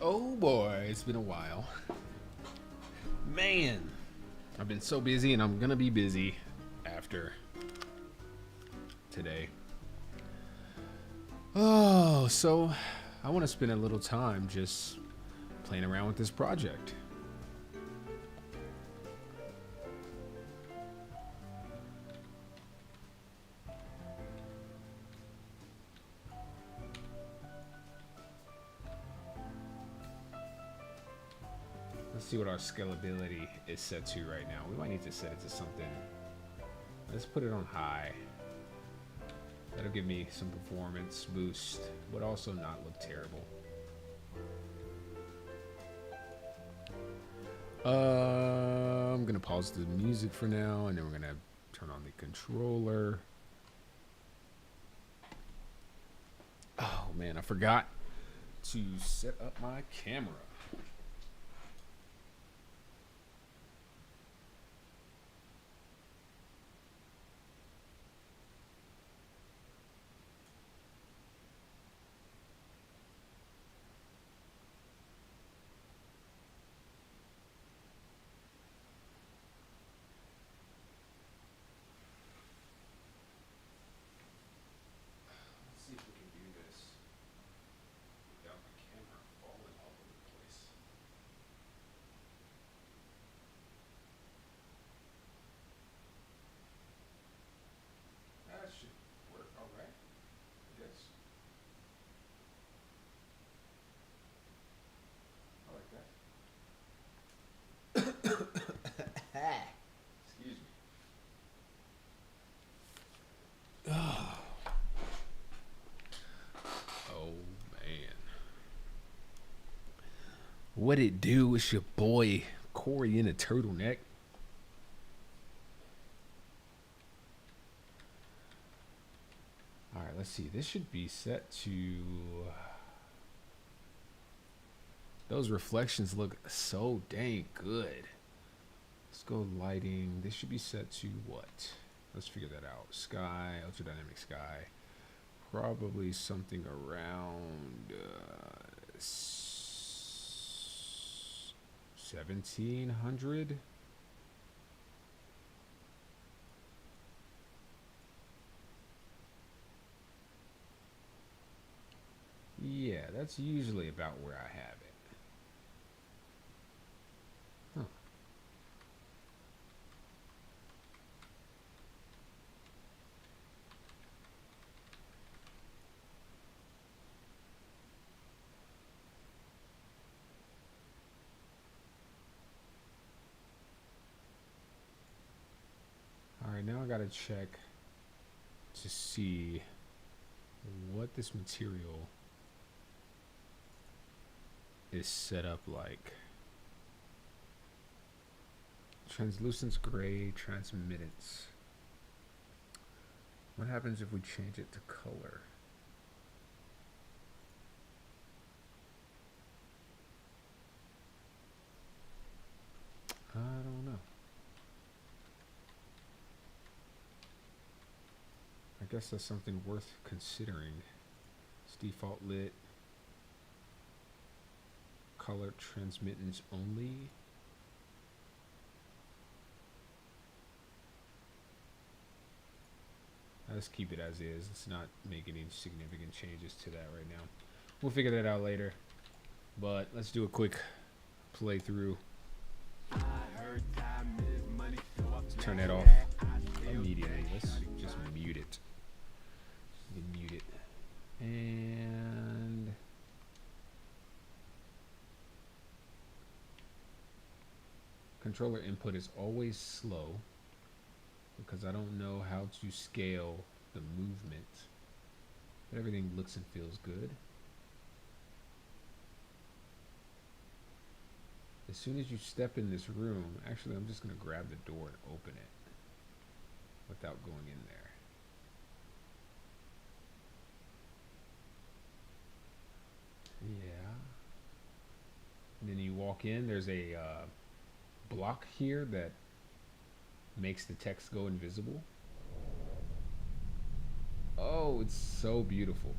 Oh boy, it's been a while. Man, I've been so busy and I'm gonna be busy after today. Oh, so I want to spend a little time just playing around with this project. Let's see what our scalability is set to right now. We might need to set it to something. Let's put it on high. That'll give me some performance boost, but also not look terrible. I'm gonna pause the music for now, and then we're gonna turn on the controller. Oh man, I forgot to set up my camera. See if we can do this without my camera falling all over the place. That should work all right, I guess. I like that. Excuse me. Oh man. What it do? It's your boy Corey in a turtleneck. All right, let's see. This should be set to. Those reflections look so dang good. Let's go lighting. This should be set to what? Let's figure that out. Sky, ultradynamic sky. Probably something around 1700. Yeah, that's usually about where I have it. Huh. All right, now I gotta check to see what this material is set up like. Translucence gray, transmittance. What happens if we change it to color? I don't know. I guess that's something worth considering. It's default lit. Color transmittance only. Let's keep it as is. Let's not make any significant changes to that right now. We'll figure that out later. But let's do a quick playthrough. Let's turn that off immediately. Let's just mute it. Mute it. And controller input is always slow because I don't know how to scale the movement. But everything looks and feels good. As soon as you step in this room, actually I'm just gonna grab the door and open it without going in there. Yeah. And then you walk in, there's a block here that makes the text go invisible. Oh, it's so beautiful.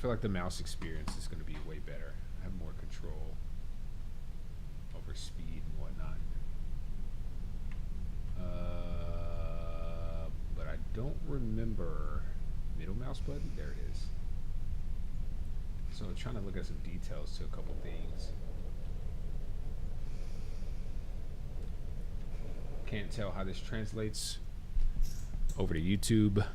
feel like the mouse experience is going to be way better. I have more control over speed and whatnot. But I don't remember middle mouse button. There it is. So I'm trying to look at some details to a couple things. Can't tell how this translates over to YouTube.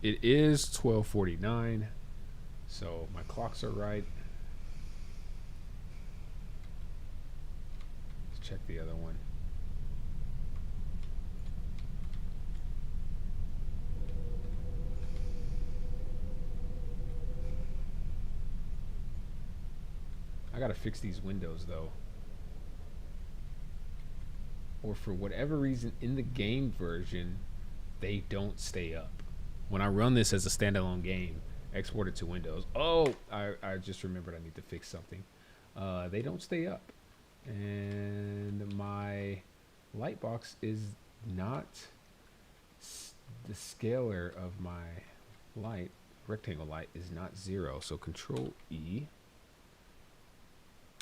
It is 12:49, so my clocks are right. Let's check the other one. I gotta fix these windows though. Or for whatever reason in the game version, they don't stay up. When I run this as a standalone game, export it to Windows. Oh, I just remembered I need to fix something. They don't stay up. And my light box is not the scalar of my light, rectangle light is not 0. So Control E.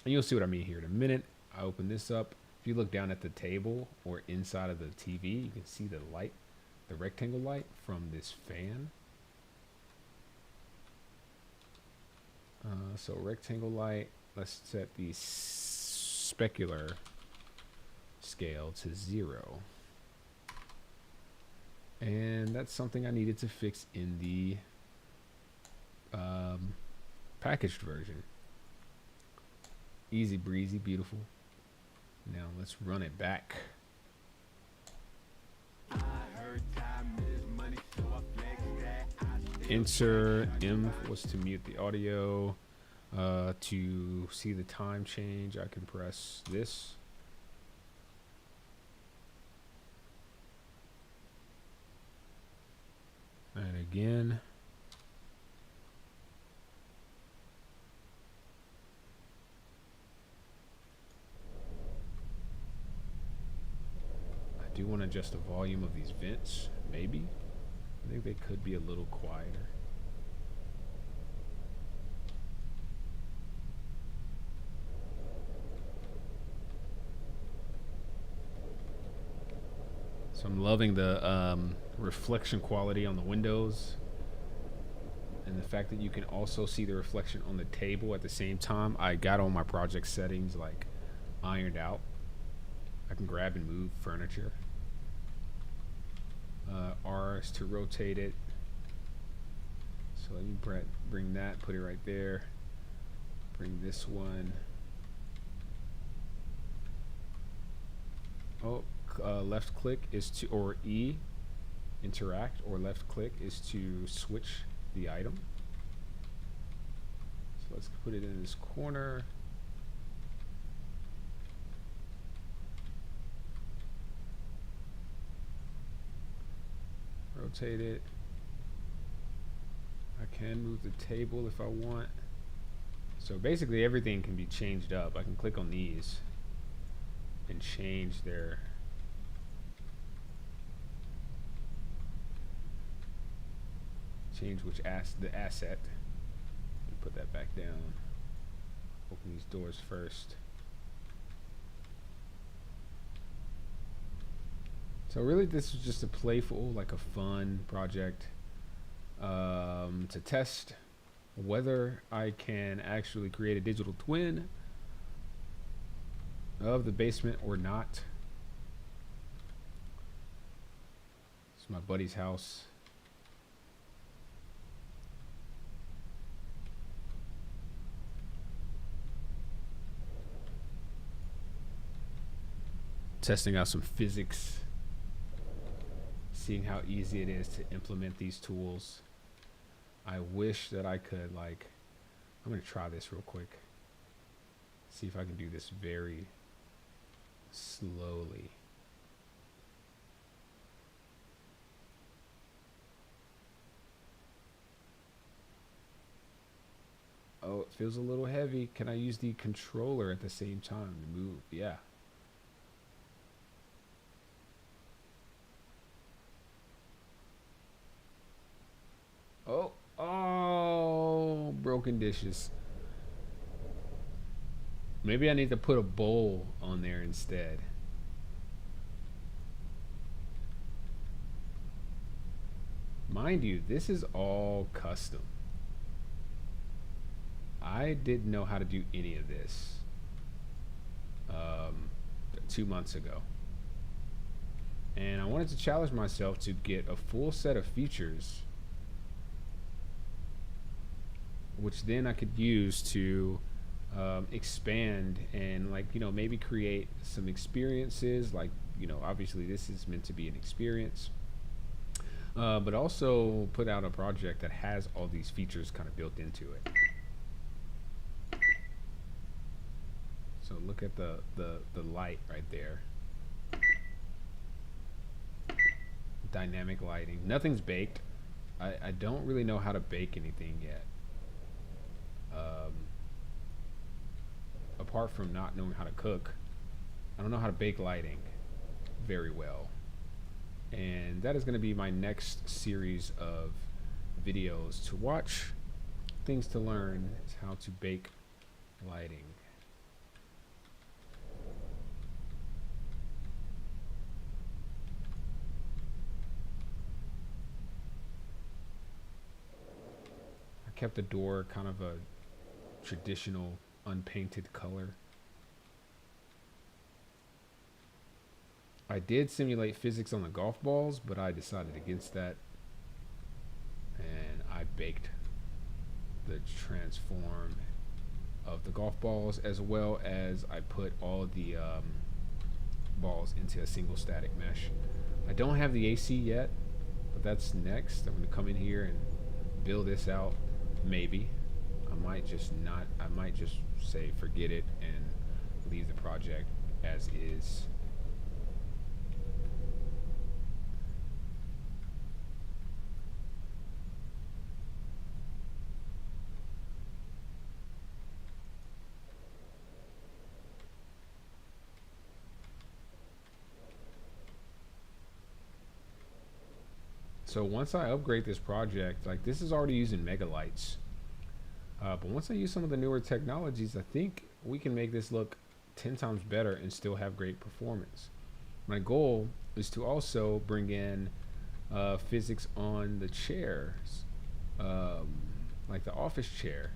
And you'll see what I mean here in a minute. I open this up. If you look down at the table or inside of the TV, you can see the light, the rectangle light from this fan. So rectangle light, let's set the specular scale to 0. And that's something I needed to fix in the packaged version. Easy breezy, beautiful. Now let's run it back. Enter M was to mute the audio. To see the time change, I can press this. And again. I do want to adjust the volume of these vents, maybe. I think they could be a little quieter. So I'm loving the reflection quality on the windows and the fact that you can also see the reflection on the table at the same time. I got all my project settings like ironed out. I can grab and move furniture. R is to rotate it. So let me bring that, put it right there. Bring this one. Oh, left click is to, or E, interact, or left click is to switch the item. So let's put it in this corner. Rotate it. I can move the table if I want. So basically everything can be changed up. I can click on these and change their which the asset. Put that back down. Open these doors first. So really this was just a playful, like a fun project to test whether I can actually create a digital twin of the basement or not. It's my buddy's house. Testing out some physics, seeing how easy it is to implement these tools. I wish that I could, like, I'm gonna try this real quick. See if I can do this very slowly. Oh, it feels a little heavy. Can I use the controller at the same time to move? Yeah. Oh, oh, broken dishes. Maybe I need to put a bowl on there instead. Mind you, this is all custom. I didn't know how to do any of this um, 2 months ago. And I wanted to challenge myself to get a full set of features, which then I could use to expand and, like, you know, maybe create some experiences. Like, you know, obviously this is meant to be an experience, but also put out a project that has all these features kind of built into it. So look at the light right there. Dynamic lighting. Nothing's baked. I don't really know how to bake anything yet. Apart from not knowing how to cook, I don't know how to bake lighting very well. And that is going to be my next series of videos to watch. Things to learn is how to bake lighting. I kept the door kind of a traditional unpainted color. I did simulate physics on the golf balls, but I decided against that, and I baked the transform of the golf balls, as well as I put all of the balls into a single static mesh. I don't have the AC yet, but that's next. I'm going to come in here and build this out. Maybe I might just not. I might just say forget it and leave the project as is. So once I upgrade this project, like, this is already using megalights, but once I use some of the newer technologies, I think we can make this look 10 times better and still have great performance. My goal is to also bring in physics on the chairs, like the office chair,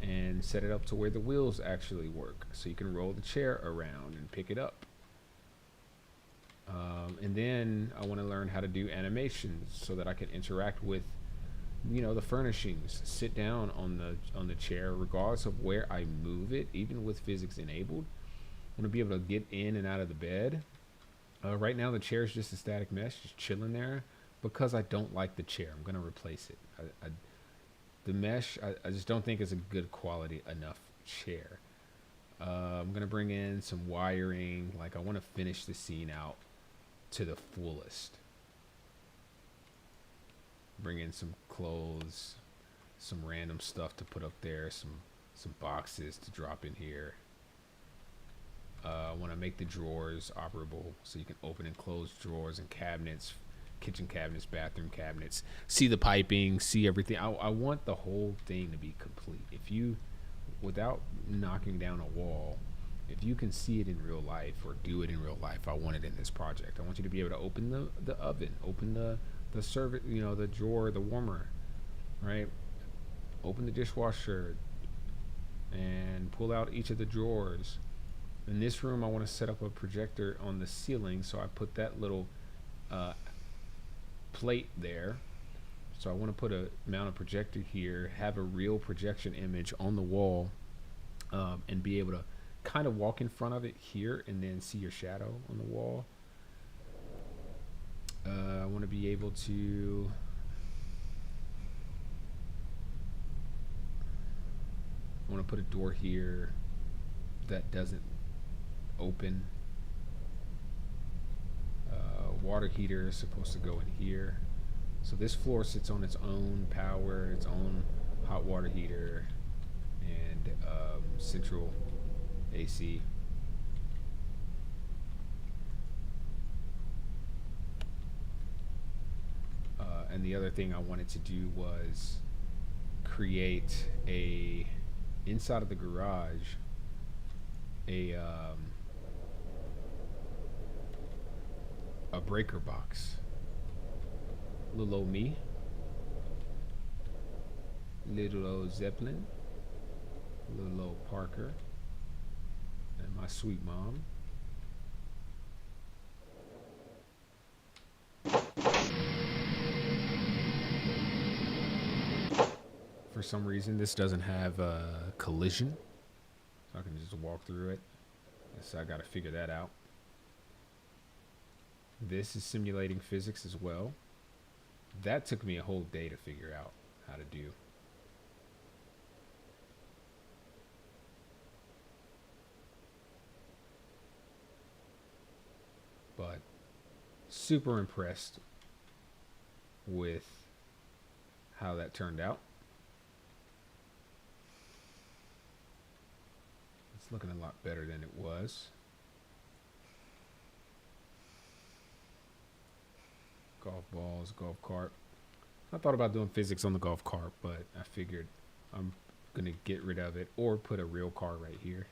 and set it up to where the wheels actually work, so you can roll the chair around and pick it up. And then I want to learn how to do animations so that I can interact with, you know, the furnishings. Sit down on the chair, regardless of where I move it, even with physics enabled. I want to be able to get in and out of the bed. Right now, the chair is just a static mesh, just chilling there, because I don't like the chair. I'm gonna replace it. The mesh, I just don't think is a good quality enough chair. I'm gonna bring in some wiring. Like, I want to finish the scene out to the fullest. Bring in some clothes, some random stuff to put up there, some boxes to drop in here. I want to make the drawers operable so you can open and close drawers and cabinets, kitchen cabinets, bathroom cabinets, see the piping, see everything. I want the whole thing to be complete. If you, without knocking down a wall, if you can see it in real life or do it in real life, I want it in this project. I want you to be able to open the oven, open the service, you know, the drawer, the warmer, right? Open the dishwasher and pull out each of the drawers. In this room, I want to set up a projector on the ceiling, so I put that little plate there. So I want to mount a projector here, have a real projection image on the wall, and be able to kind of walk in front of it here and then see your shadow on the wall. I want to be able to put a door here that doesn't open. Water heater is supposed to go in here. So this floor sits on its own power, its own hot water heater. and central AC. And the other thing I wanted to do was create inside of the garage a breaker box. Little old me, little old Zeppelin, little old Parker, and my sweet mom. For some reason, this doesn't have a collision, so I can just walk through it. So I got to figure that out. This is simulating physics as well. That took me a whole day to figure out how to do. But super impressed with how that turned out. It's looking a lot better than it was. Golf balls, golf cart. I thought about doing physics on the golf cart, but I figured I'm gonna get rid of it or put a real car right here.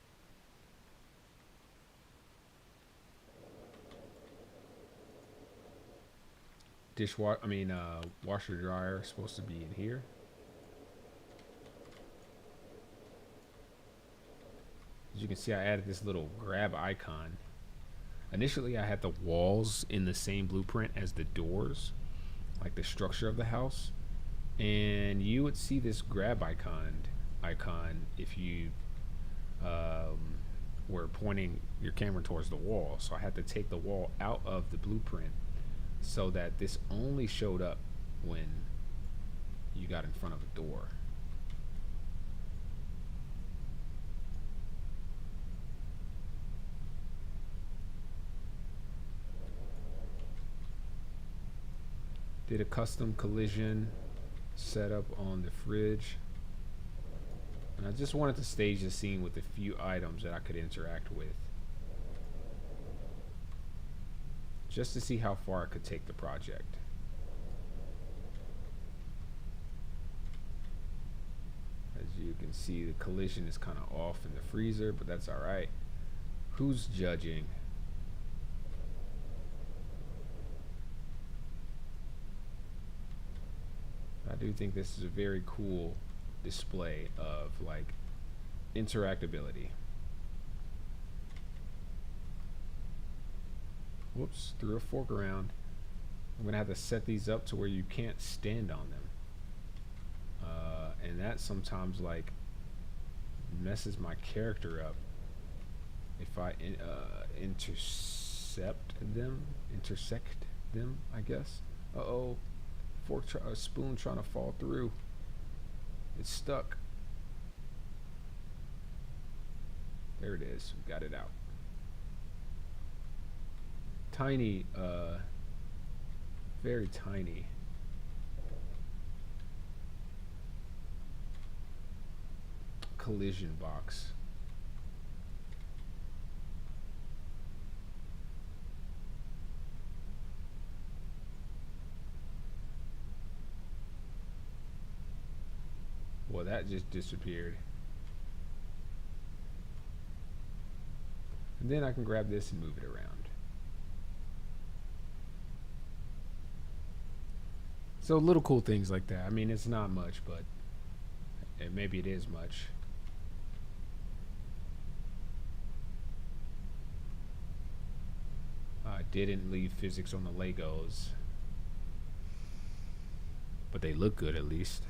Washer dryer is supposed to be in here. As you can see, I added this little grab icon. Initially, I had the walls in the same blueprint as the doors, like the structure of the house. And you would see this grab icon if you were pointing your camera towards the wall. So I had to take the wall out of the blueprint so that this only showed up when you got in front of a door. Did a custom collision setup on the fridge. And I just wanted to stage the scene with a few items that I could interact with, just to see how far I could take the project. As you can see, the collision is kind of off in the freezer, but that's all right. Who's judging? I do think this is a very cool display of like interactability. Whoops, threw a fork around. I'm gonna have to set these up to where you can't stand on them. And that sometimes like messes my character up if I intersect them, I guess. Uh-oh. A spoon trying to fall through. It's stuck. There it is. We got it out. Tiny, very tiny. Collision box. Well, that just disappeared. And then I can grab this and move it around. So little cool things like that. I mean, it's not much, but maybe it is much. I didn't leave physics on the Legos, but they look good at least.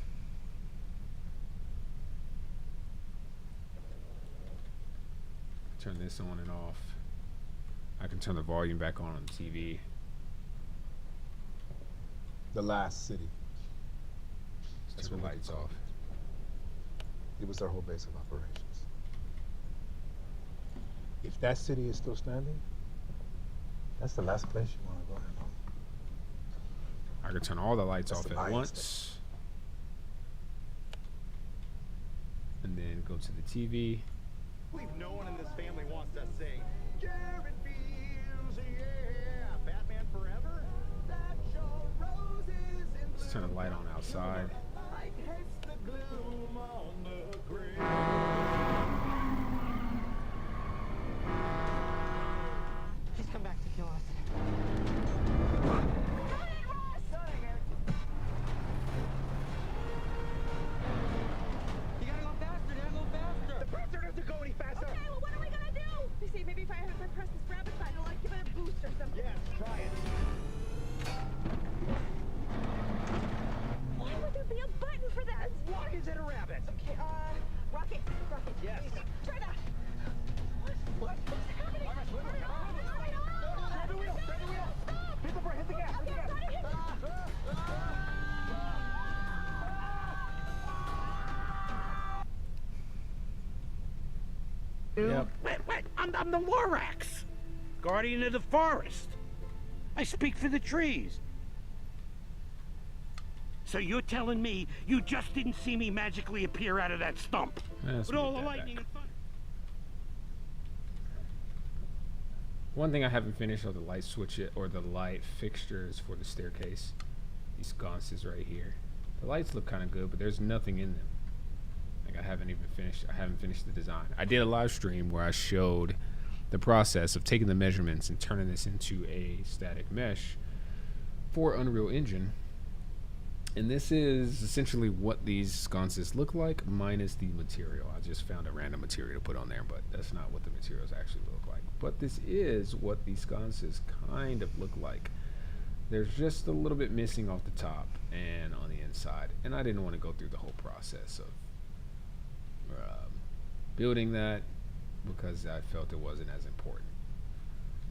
Turn this on and off. I can turn the volume back on the TV. The last city. Let's turn the lights off. It was our whole base of operations. If that city is still standing, that's the last place you want to go. I can turn all the lights off at once. And and then go to the TV. I believe no one in this family wants to sing Garrett Fields, yeah, Batman Forever. That show roses in Let's turn the light on outside. light hates the gloom on the grave. He's come back to kill us. You gotta go faster, Dad, go faster. The presser doesn't go any faster. Okay, well, what are we gonna do? They say maybe if I press this rabbit button, it'll like give it a boost or something. Yes, try it. Why would there be a button for that? Why is it a rabbit? Okay, rocket. Yes. Try that. What's happening? Grab the wheel, grab the wheel. Hit the brake, hit the gas, hit the Okay, gas. I'm trying to hit. Yep. Wait, I'm the Lorax, guardian of the forest. I speak for the trees. So you're telling me you just didn't see me magically appear out of that stump? Let's With all move the that lightning back. and thunder? One thing I haven't finished are the light switch or the light fixtures for the staircase. These sconces right here. The lights look kind of good, but there's nothing in them. Like I haven't finished the design. I did a live stream where I showed the process of taking the measurements and turning this into a static mesh for Unreal Engine. And this is essentially what these sconces look like, minus the material. I just found a random material to put on there, but that's not what the materials actually look like. But this is what these sconces kind of look like. There's just a little bit missing off the top and on the inside. And I didn't want to go through the whole process of building that because I felt it wasn't as important.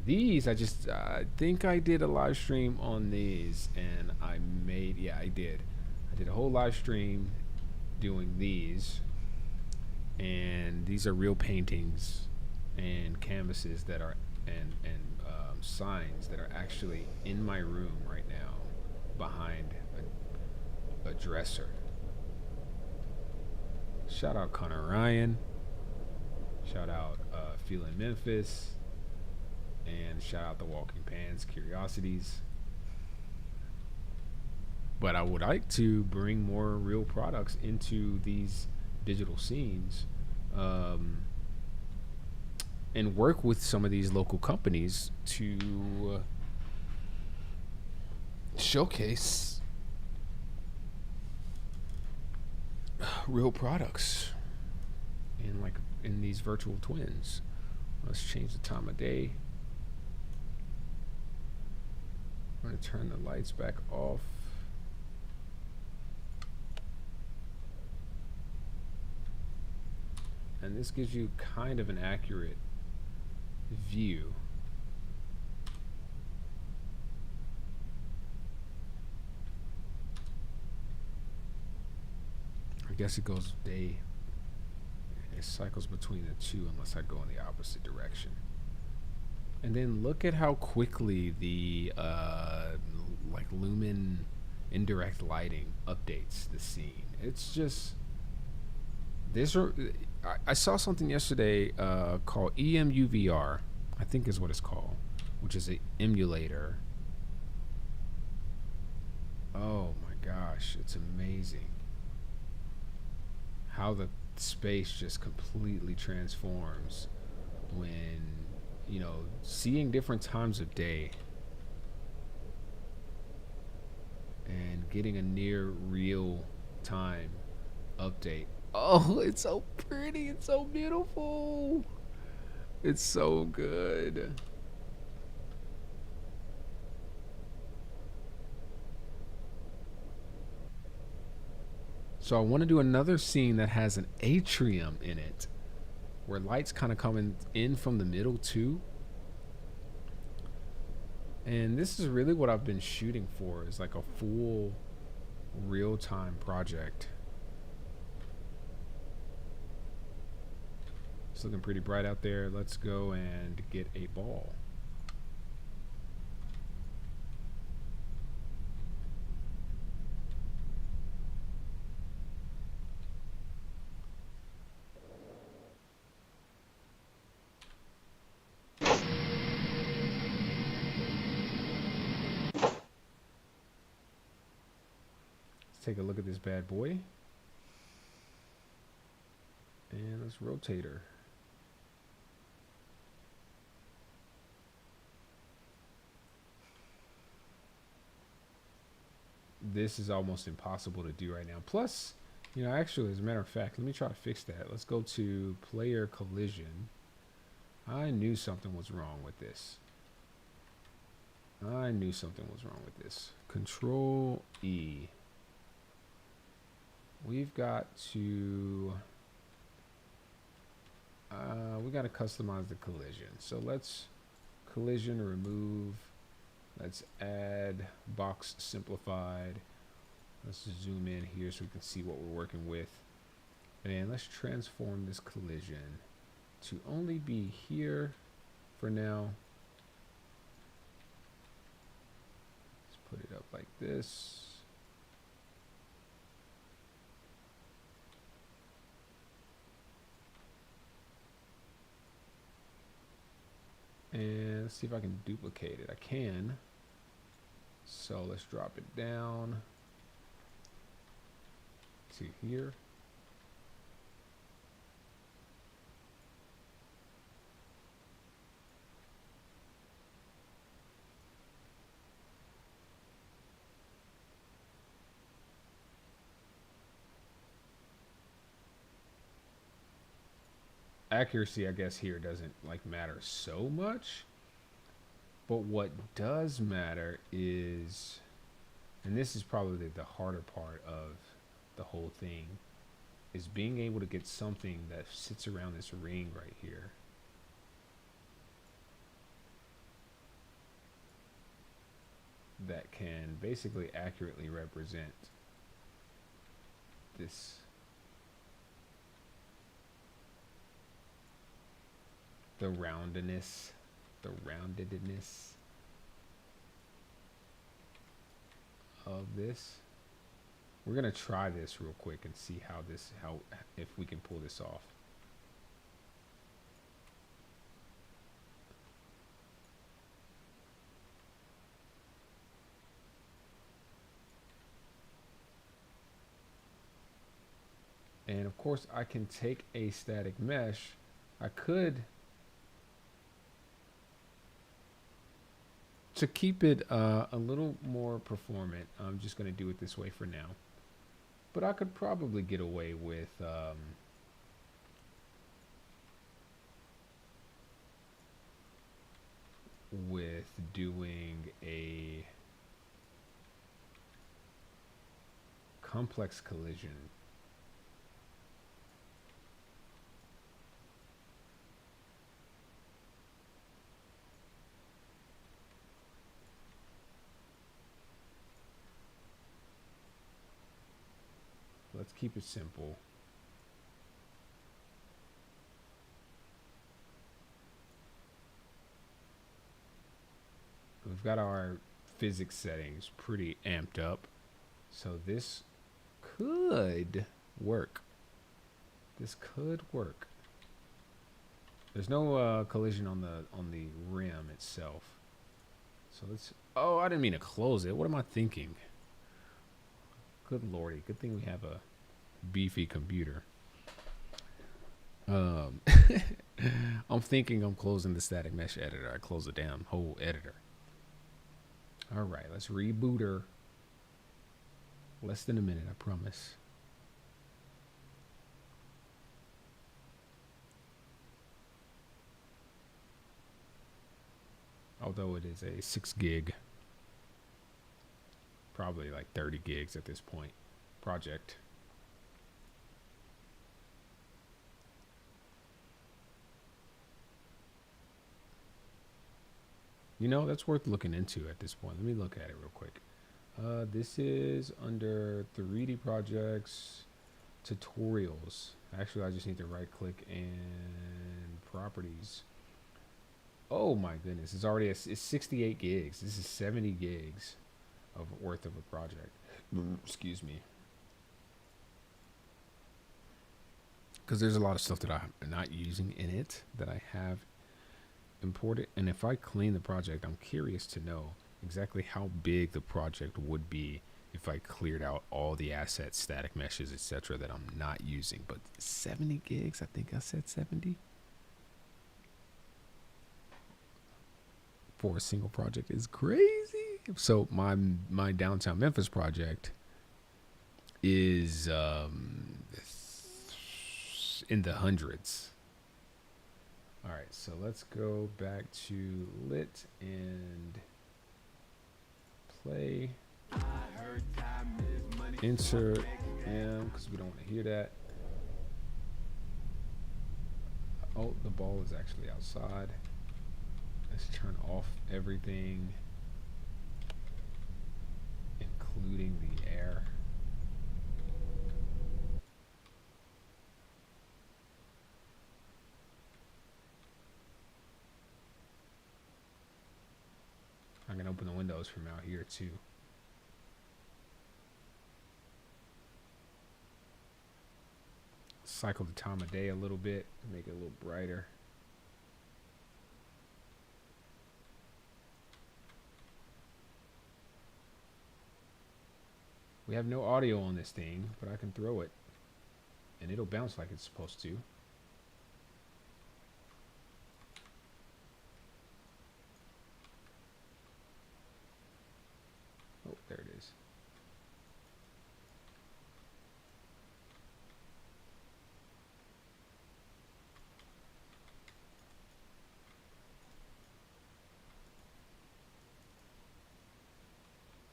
These, I think I did a live stream on these, and I did a whole live stream doing these, and these are real paintings and canvases that are and signs that are actually in my room right now behind a dresser. Shout out Connor Ryan, shout out Feeling Memphis, and shout out the Walking Pans Curiosities. But I would like to bring more real products into these digital scenes, and work with some of these local companies to showcase real products in these virtual twins. Let's change the time of day. I'm going to turn the lights back off. And this gives you kind of an accurate view. I guess it goes day. It cycles between the two unless I go in the opposite direction. And then look at how quickly the like lumen indirect lighting updates the scene. It's just I saw something yesterday called EMUVR, I think is what it's called, which is an emulator. Oh my gosh, it's amazing how the space just completely transforms when, you know, seeing different times of day and getting a near real time update. Oh, it's so pretty, it's so beautiful, it's so good. So I want to do another scene that has an atrium in it, where light's kind of coming in from the middle too. And this is really what I've been shooting for, is like a full real-time project. It's looking pretty bright out there. Let's go and get a ball. take a look at this bad boy. And let's rotate her. This is almost impossible to do right now. Plus, you know, actually, as a matter of fact, let me try to fix that. Let's go to player collision. I knew something was wrong with this. I knew something was wrong with this. Control E. We've got to we got to customize the collision. So let's collision remove. Let's add box simplified. Let's zoom in here so we can see what we're working with. And let's transform this collision to only be here for now. Let's put it up like this. And let's see if I can duplicate it. I can. So let's drop it down to here. Accuracy, I guess, here doesn't like matter so much, but what does matter is, and this is probably the harder part of the whole thing, is being able to get something that sits around this ring right here. That can basically accurately represent this. The roundedness of this. We're gonna try this real quick and see if we can pull this off. And of course I can take a static mesh. I could, to keep it a little more performant, I'm just going to do it this way for now. But I could probably get away with doing a complex collision. Let's keep it simple. We've got our physics settings pretty amped up, so this could work. This could work. There's no collision on the rim itself. So let's. Oh, I didn't mean to close it. What am I thinking? Good lordy. Good thing we have a beefy computer. I'm thinking I'm closing the static mesh editor. I close the damn whole editor. All right, let's reboot her. Less than a minute, I promise. Although it is a 6 gig. Probably like 30 gigs at this point. Project. You know, that's worth looking into at this point. Let me look at it real quick. This is under 3D projects, tutorials. Actually, I just need to right click and properties. Oh my goodness, it's already it's 68 gigs. This is 70 gigs of worth of a project. Excuse me. Because there's a lot of stuff that I'm not using in it that I have imported. And if I clean the project, I'm curious to know exactly how big the project would be if I cleared out all the assets, static meshes, etc. that I'm not using. But 70 gigs, I think I said 70 for a single project is crazy. So my downtown Memphis project is in the hundreds. All right, so let's go back to lit and play. Insert M because we don't want to hear that. Oh, the ball is actually outside. Let's turn off everything, including the air. I can open the windows from out here too. Cycle the time of day a little bit, make it a little brighter. We have no audio on this thing, but I can throw it and it'll bounce like it's supposed to. Oh, there it is.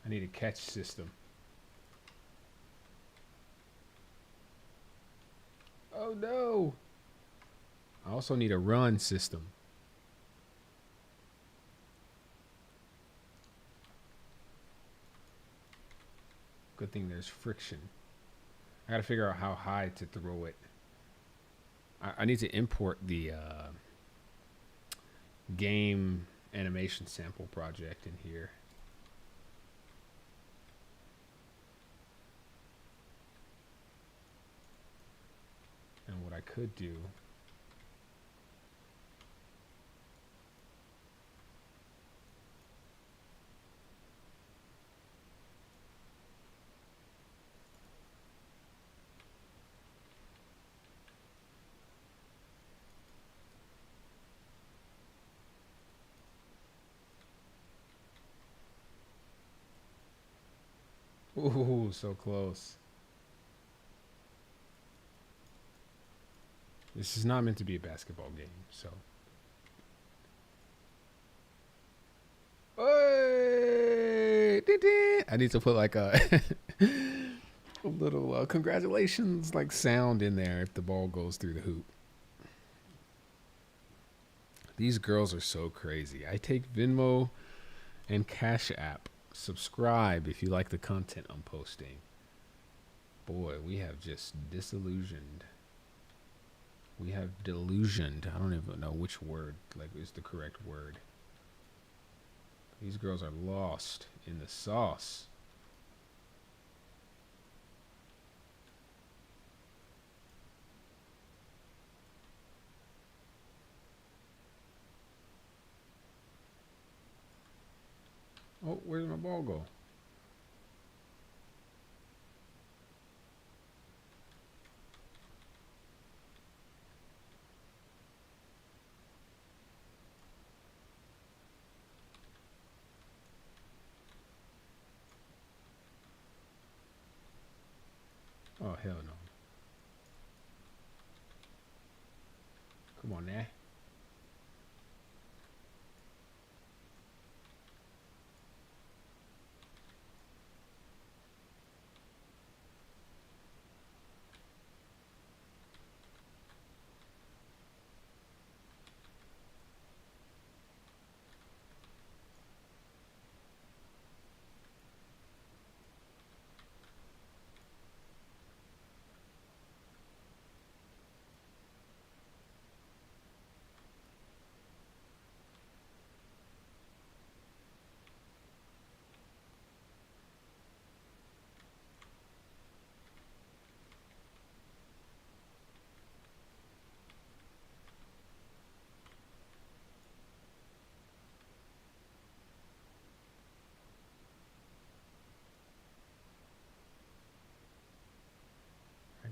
I need a catch system. Oh no! I also need a run system. Good thing there's friction. I gotta figure out how high to throw it. I need to import the game animation sample project in here. And what I could do ooh, so close. This is not meant to be a basketball game, so. Hey, I need to put like a, a little congratulations like sound in there if the ball goes through the hoop. These girls are so crazy. I take Venmo and Cash App. Subscribe if you like the content I'm posting. Boy, we have just disillusioned. We have delusioned. I don't even know which word like is the correct word. These girls are lost in the sauce. Oh, where's my ball go? Oh, hell no. Come on now.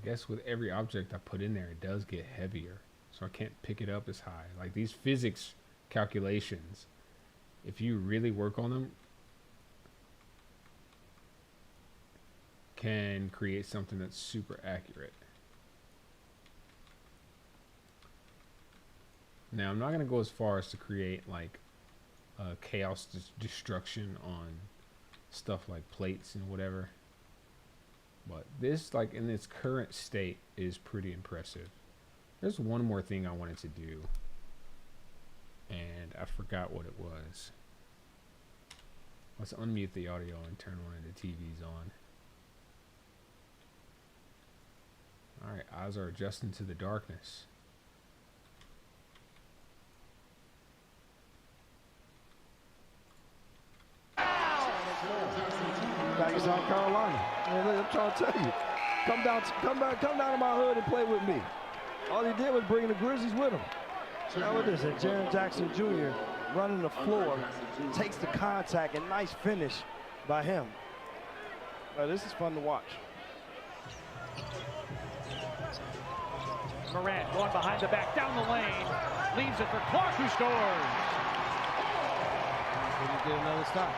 guess with every object I put in there, it does get heavier. So I can't pick it up as high. Like these physics calculations, if you really work on them, can create something that's super accurate. Now, I'm not going to go as far as to create like chaos destruction on stuff like plates and whatever. But this, like in its current state, is pretty impressive. There's one more thing I wanted to do, and I forgot what it was. Let's unmute the audio and turn one of the TVs on. Alright, eyes are adjusting to the darkness. Back in South Carolina. Man, look, I'm trying to tell you. Come down to my hood and play with me. All he did was bring the Grizzlies with him. Now what is it? Jaren Jackson Jr. running the floor, takes the contact, and nice finish by him. This is fun to watch. Morant going behind the back, down the lane, leaves it for Clark, who scores. He get another stop.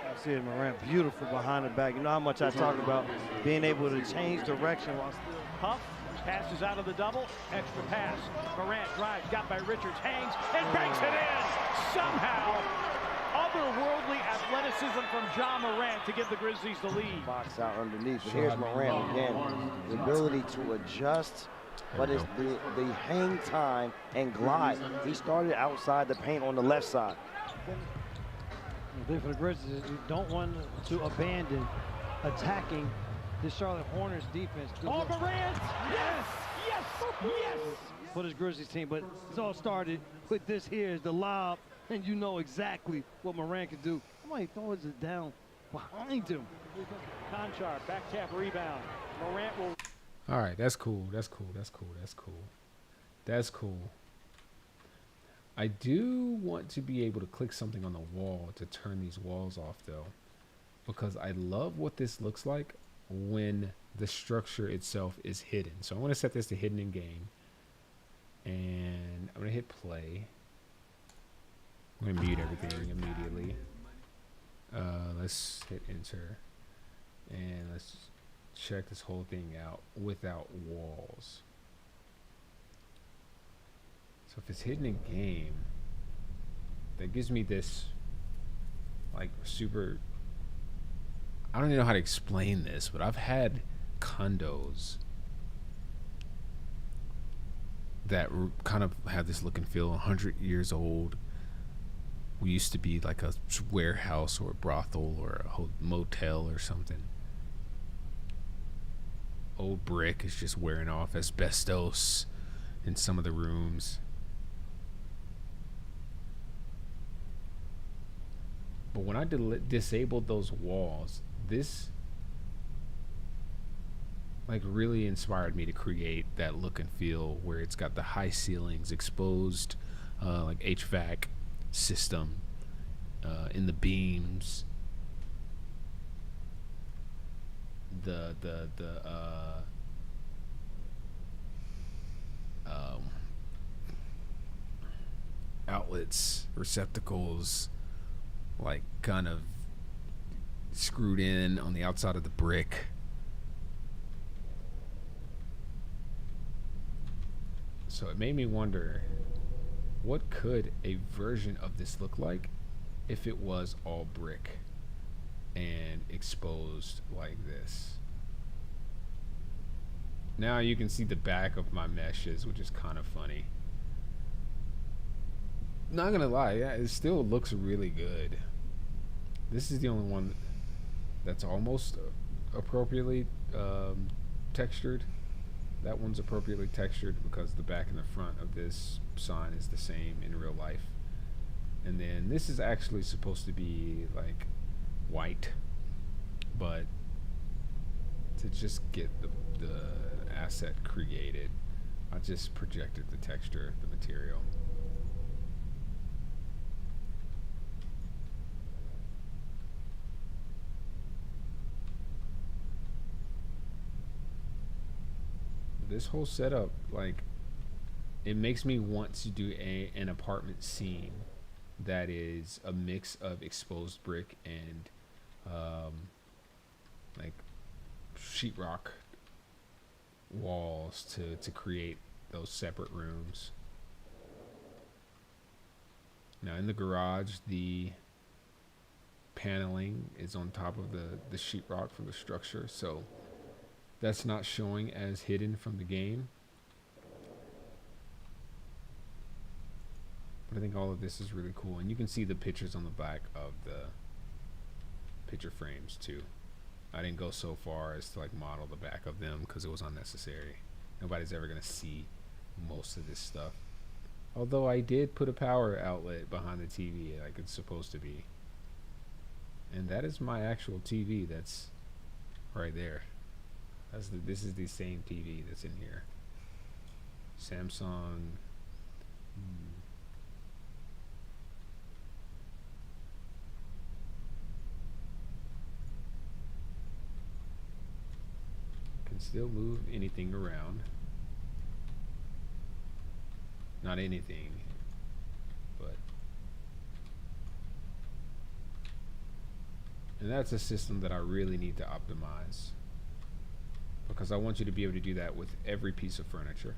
I see it, Morant, beautiful behind the back. You know how much I talk about being able to change direction while still. Huff passes out of the double, extra pass. Morant drives, got by Richards, hangs, and banks it in. Somehow, otherworldly athleticism from Ja Morant to give the Grizzlies the lead. Box out underneath, but here's Morant again. The ability to adjust, but it's the hang time and glide. He started outside the paint on the left side. The thing for the Grizzlies is you don't want to abandon attacking the Charlotte Hornets defense. Oh, Morant! Yes! Yes! Yes! For this Grizzlies team, but it's all started with this here is the lob, and you know exactly what Morant can do. Somebody throws it down behind him. Conchar, back tap rebound. Morant will. All right, that's cool. That's cool. That's cool. That's cool. That's cool. I do want to be able to click something on the wall to turn these walls off, though, because I love what this looks like when the structure itself is hidden. So I want to set this to hidden in game, and I'm going to hit play. I'm going to mute everything immediately. Let's hit enter, and let's check this whole thing out without walls. So if it's hidden in game, that gives me this like super, I don't even know how to explain this, but I've had condos that kind of have this look and feel, 100 years old. We used to be like a warehouse or a brothel or a motel or something. Old brick is just wearing off, asbestos in some of the rooms. But when I disabled those walls, this like really inspired me to create that look and feel where it's got the high ceilings, exposed like HVAC system in the beams, the outlets, receptacles, like kind of screwed in on the outside of the brick. So it made me wonder, what could a version of this look like if it was all brick and exposed like this? Now you can see the back of my meshes, which is kind of funny. Not gonna lie, yeah, it still looks really good. This is the only one that's almost appropriately textured. That one's appropriately textured because the back and the front of this sign is the same in real life. And then this is actually supposed to be like white, but to just get the asset created, I just projected the texture, the material. this whole setup, like, it makes me want to do an apartment scene that is a mix of exposed brick and like sheetrock walls to create those separate rooms. Now in the garage, the paneling is on top of the sheetrock for the structure, so that's not showing as hidden from the game. But I think all of this is really cool, and you can see the pictures on the back of the picture frames too. I didn't go so far as to like model the back of them because it was unnecessary. Nobody's ever gonna see most of this stuff. Although I did put a power outlet behind the TV like it's supposed to be. And that is my actual TV that's right there. This is the same TV that's in here. Samsung. Can still move anything around. Not anything, but. And that's a system that I really need to optimize, because I want you to be able to do that with every piece of furniture.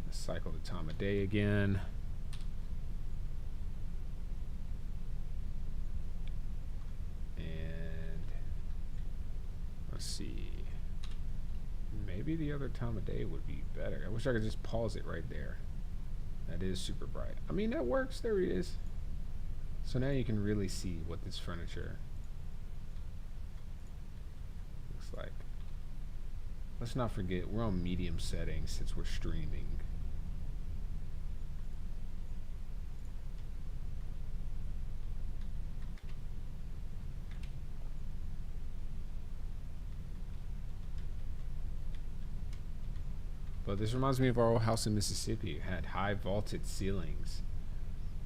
Let's cycle the time of day again. And let's see. Maybe the other time of day would be better. I wish I could just pause it right there. That is super bright. I mean, that works. There it is. So now you can really see what this furniture looks like. Let's not forget, we're on medium settings since we're streaming. But this reminds me of our old house in Mississippi. It had high vaulted ceilings,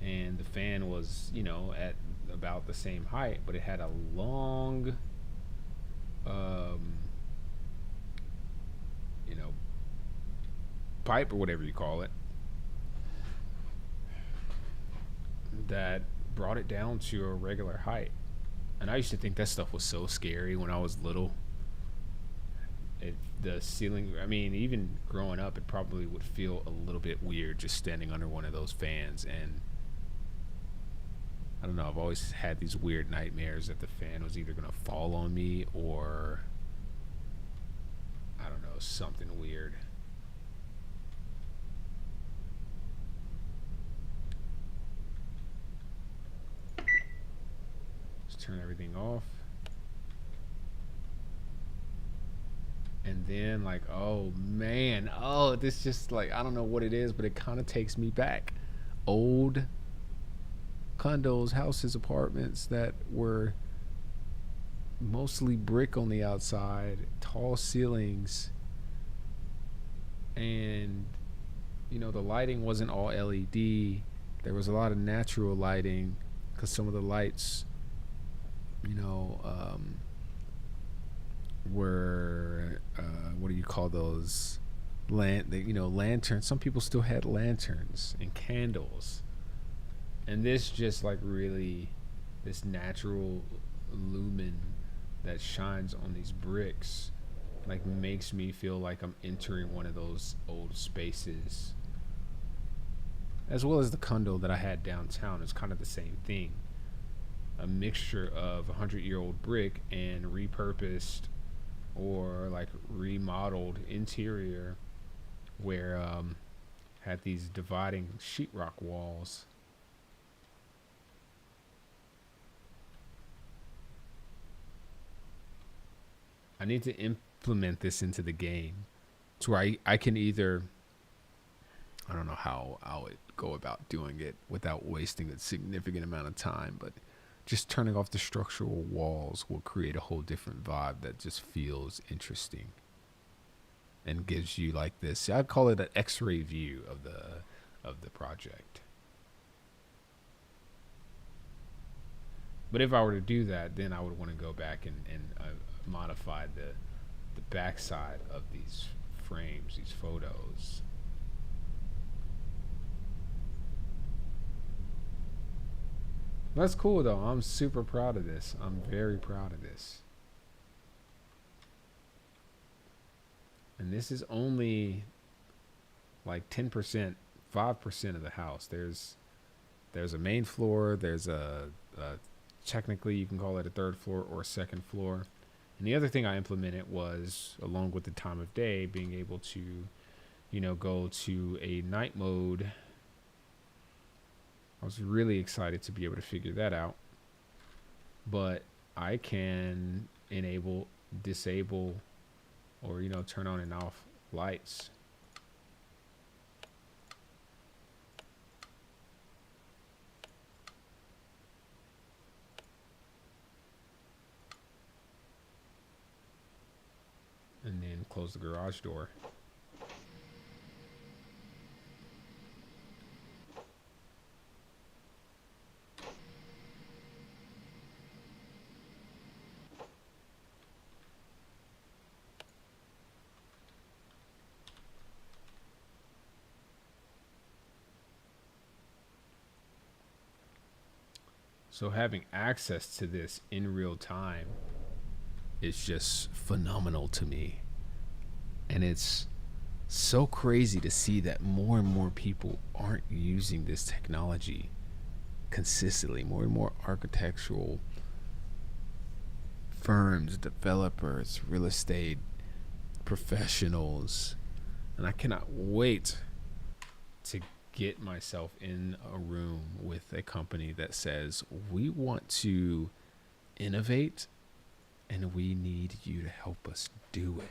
and the fan was, you know, at about the same height, but it had a long, you know, pipe or whatever you call it, that brought it down to a regular height. And I used to think that stuff was so scary when I was little. The ceiling, I mean, even growing up, it probably would feel a little bit weird just standing under one of those fans. And I don't know, I've always had these weird nightmares that the fan was either gonna fall on me or, I don't know, something weird. Let's turn everything off. And then, like, oh man, oh, this just, like, I don't know what it is, but it kind of takes me back. Old condos, houses, apartments that were mostly brick on the outside, tall ceilings, and, you know, the lighting wasn't all LED. There was a lot of natural lighting because some of the lights, you know, were what do you call those, lanterns. Some people still had lanterns and candles, and this just like really, this natural lumen that shines on these bricks like makes me feel like I'm entering one of those old spaces. As well as the condo that I had downtown, it's kind of the same thing, a mixture of 100-year-old brick and repurposed or like remodeled interior, where had these dividing sheetrock walls. I need to implement this into the game to where I can either, I don't know how I would go about doing it without wasting a significant amount of time, but just turning off the structural walls will create a whole different vibe that just feels interesting and gives you like this, I'd call it an X-ray view of the project. But if I were to do that, then I would want to go back and modify the backside of these frames, these photos. That's cool though. I'm super proud of this. I'm very proud of this. And this is only like 10%, 5% of the house. There's a main floor. There's a technically you can call it a third floor or a second floor. And the other thing I implemented was, along with the time of day, being able to, you know, go to a night mode. I was really excited to be able to figure that out. But I can enable, disable, or, you know, turn on and off lights. And then close the garage door. So having access to this in real time is just phenomenal to me. And it's so crazy to see that more and more people aren't using this technology consistently. More and more architectural firms, developers, real estate professionals. And I cannot wait to get myself in a room with a company that says, we want to innovate and we need you to help us do it.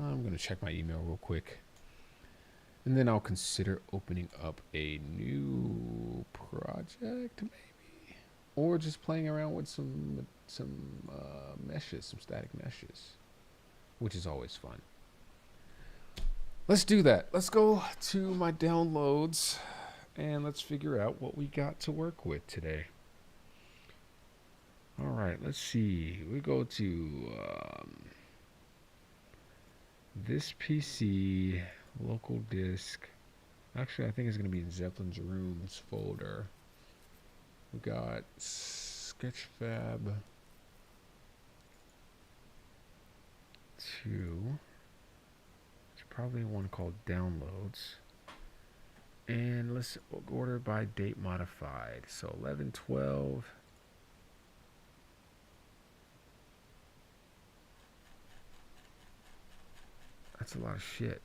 I'm going to check my email real quick, and then I'll consider opening up a new project maybe, or just playing around with some meshes, some static meshes, which is always fun. Let's do that. Let's go to my downloads and let's figure out what we got to work with today. All right, let's see. We go to this PC, local disk. Actually, I think it's going to be in Zeppelin's Rooms folder. We got Sketchfab 2. Probably one called downloads, and let's order by date modified. So 11/12. That's a lot of shit.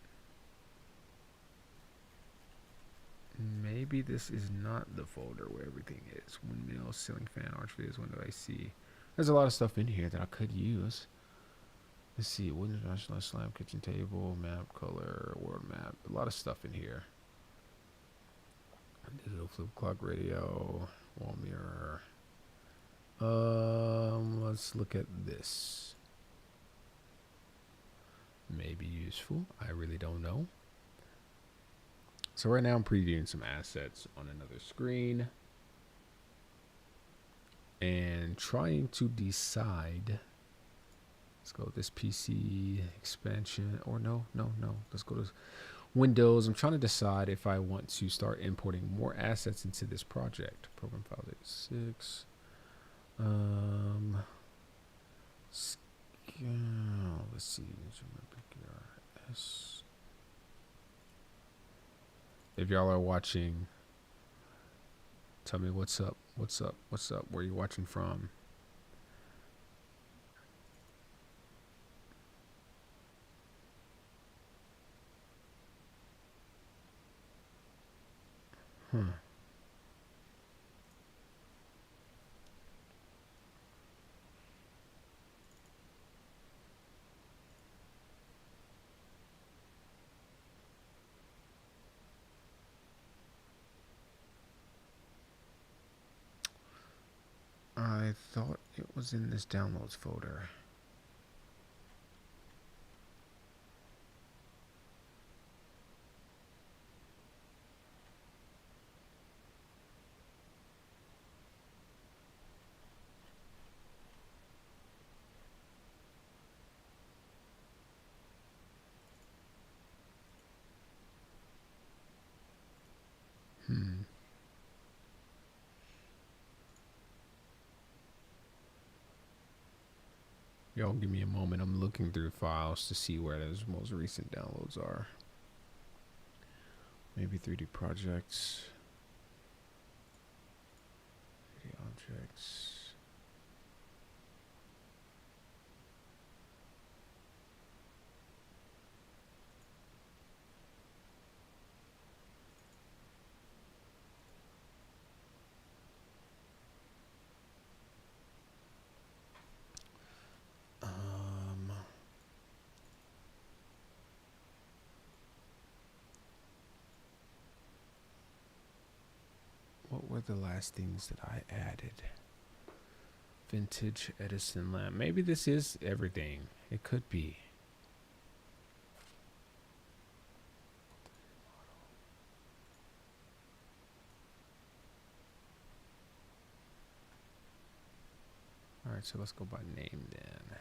Maybe this is not the folder where everything is. Windmill, ceiling fan, Archviz, window AC. There's a lot of stuff in here that I could use. Let's see, wooden international slam, kitchen table, map, color, world map. A lot of stuff in here. Digital flip clock, radio, wall mirror. Let's look at this. Maybe useful. I really don't know. So right now I'm previewing some assets on another screen and trying to decide. Let's go with this PC expansion, or no. Let's go to Windows. I'm trying to decide if I want to start importing more assets into this project. Program file 86. Let's see. If y'all are watching, tell me what's up. What's up? Where are you watching from? I thought it was in this downloads folder. Y'all give me a moment. I'm looking through files to see where those most recent downloads are. Maybe 3D projects. 3D objects. What were the last things that I added? Vintage Edison lamp. Maybe this is everything. It could be. All right, so let's go by name then.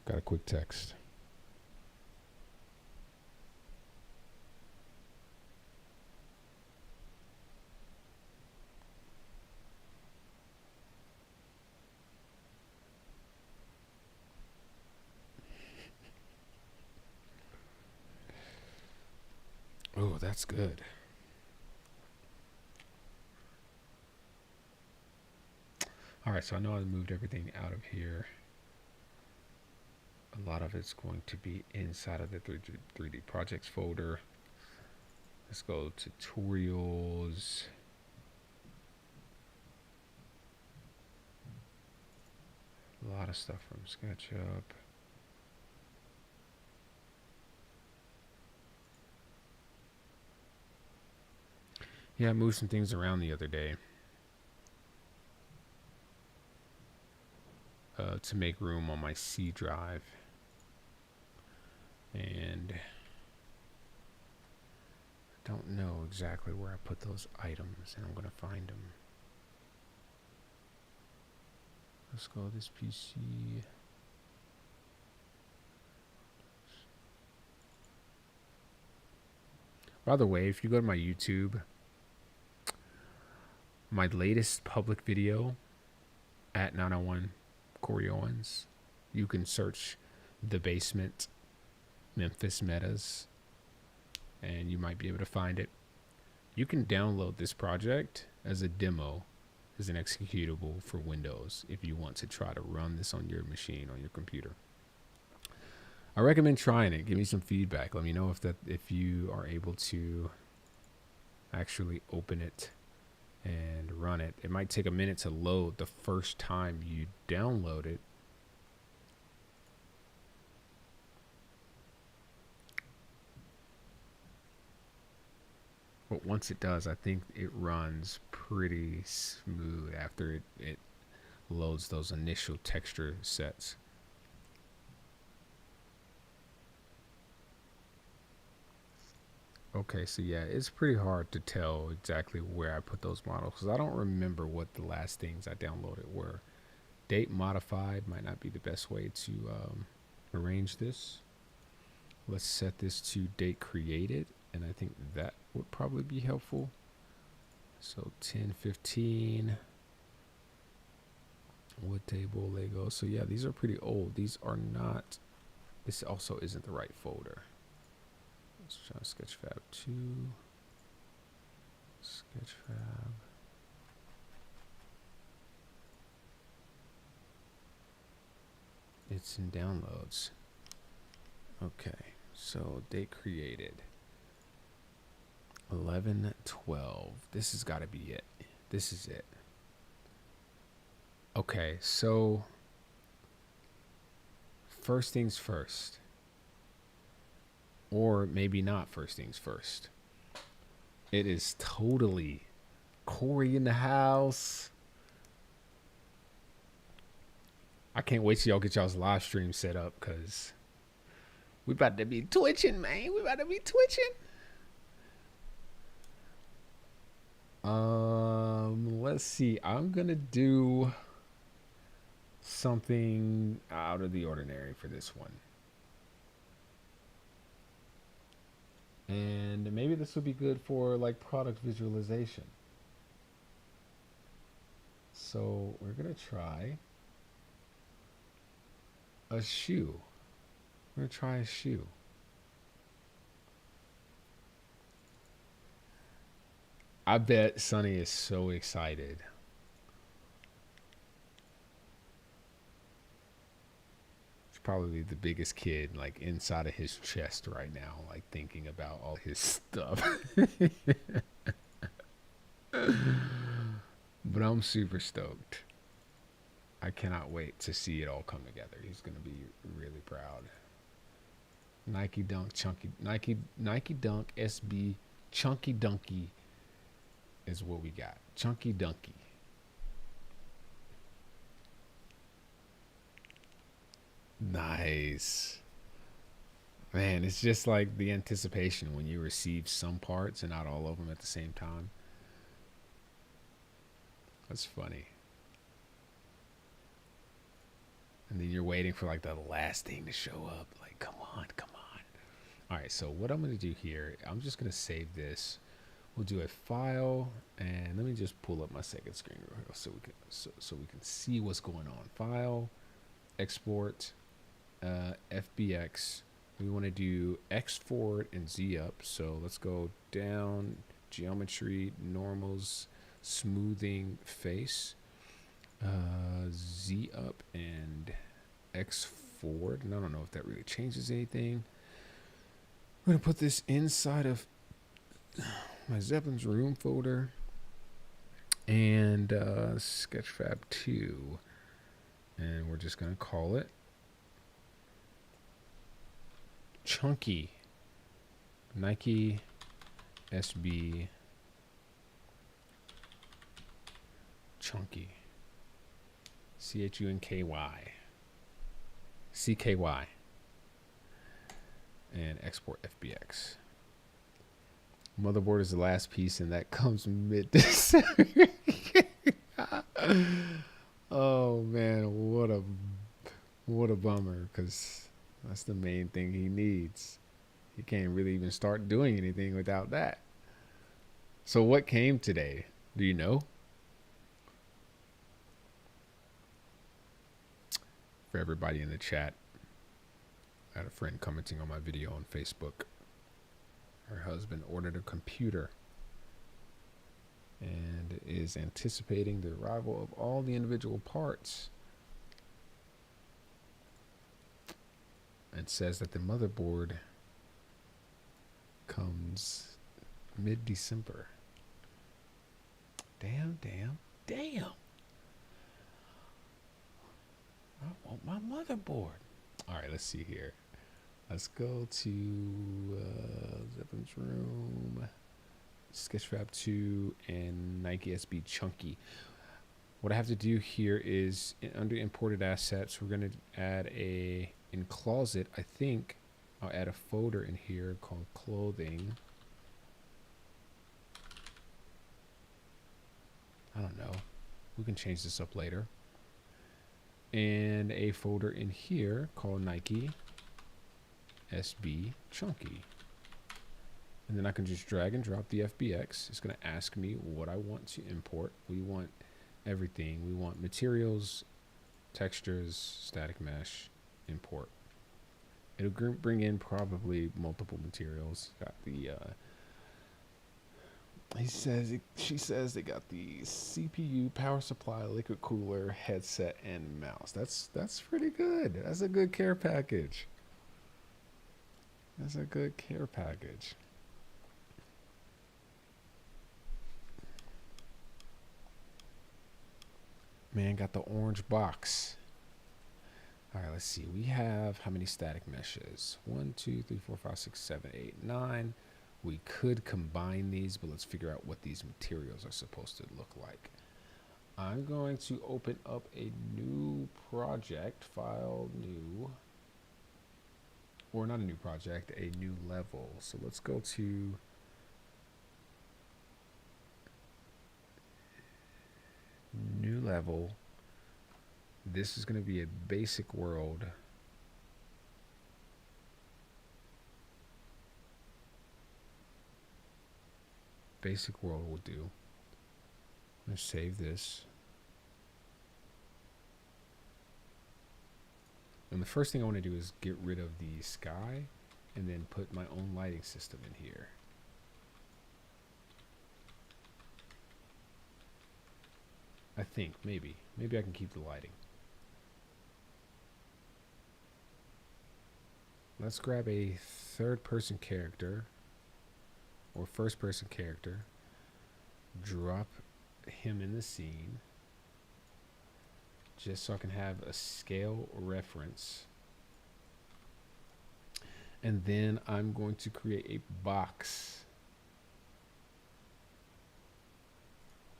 Got a quick text. Oh, that's good. All right, so I know I moved everything out of here. A lot of it's going to be inside of the 3D projects folder. Let's go to tutorials. A lot of stuff from SketchUp. Yeah, I moved some things around the other day to make room on my C drive. And I don't know exactly where I put those items, and I'm going to find them. Let's go to this PC. By the way, if you go to my YouTube, my latest public video at 901 Corey Owens, you can search The Basement Memphis Metas and you might be able to find it. You can download this project as a demo, as an executable for Windows if you want to try to run this on your machine, on your computer. I recommend trying it. Give me some feedback. Let me know if you are able to actually open it and run it. It might take a minute to load the first time you download it. But once it does, I think it runs pretty smooth after it loads those initial texture sets. Okay, so yeah, it's pretty hard to tell exactly where I put those models because I don't remember what the last things I downloaded were. Date modified might not be the best way to arrange this. Let's set this to date created, and I think that would probably be helpful. So 1015 wood table Lego. So yeah, these are pretty old. These are not, this also isn't the right folder. Let's try Sketchfab 2. Sketchfab. It's in downloads. Okay, so date created 11/12. This has got to be it. This is it. Okay, so first things first, or maybe not first things first. It is totally Corey in the house. I can't wait till y'all get y'all's live stream set up, because we about to be twitching, man. We about to be twitching. Let's see. I'm gonna do something out of the ordinary for this one. And maybe this will be good for like product visualization. So we're gonna try a shoe. We're gonna try a shoe. I bet Sonny is so excited. He's probably the biggest kid like inside of his chest right now, like thinking about all his stuff. But I'm super stoked. I cannot wait to see it all come together. He's gonna be really proud. Nike Dunk Chunky Nike Dunk SB Chunky Dunky is what we got. Chunky Dunky. Nice. Man, it's just like the anticipation when you receive some parts and not all of them at the same time. That's funny. And then you're waiting for like the last thing to show up. Like, come on, come on. All right, so what I'm going to do here, I'm just going to save this. We'll do a file, and let me just pull up my second screen real quick so we can see what's going on. File, export, FBX. We want to do X forward and Z up. So let's go down, geometry, normals, smoothing, face, Z up, and X forward. And I don't know if that really changes anything. I'm going to put this inside of my Zeppelin's room folder and Sketchfab 2, and we're just going to call it Chunky Nike SB Chunky CHUNKY CKY and export FBX. Motherboard is the last piece, and that comes mid-December. Oh man, what a bummer, because that's the main thing he needs. He can't really even start doing anything without that. So what came today? Do you know? For everybody in the chat, I had a friend commenting on my video on Facebook. Her husband ordered a computer and is anticipating the arrival of all the individual parts, and says that the motherboard comes mid-December. Damn. I want my motherboard. All right, let's see here. Let's go to Zeppelin's room, Sketchfab 2, and Nike SB Chunky. What I have to do here is under imported assets, we're going to add in closet, I think I'll add a folder in here called clothing. I don't know. We can change this up later. And a folder in here called Nike SB Chunky. And then I can just drag and drop the FBX. It's going to ask me what I want to import. We want everything. We want materials, textures, static mesh, import. It'll bring in probably multiple materials. Got the she says they got the CPU, power supply, liquid cooler, headset, and mouse. That's pretty good. That's a good care package. That's a good care package. Man, got the orange box. All right, let's see. We have how many static meshes? 1, 2, 3, 4, 5, 6, 7, 8, 9. We could combine these, but let's figure out what these materials are supposed to look like. I'm going to open up a new project, file new, or not a new project, a new level. So let's go to new level. This is going to be a basic world. Basic world will do. I'm going to save this. And the first thing I want to do is get rid of the sky and then put my own lighting system in here. I think, maybe I can keep the lighting. Let's grab a third-person character or first-person character, drop him in the scene just so I can have a scale reference. And then I'm going to create a box.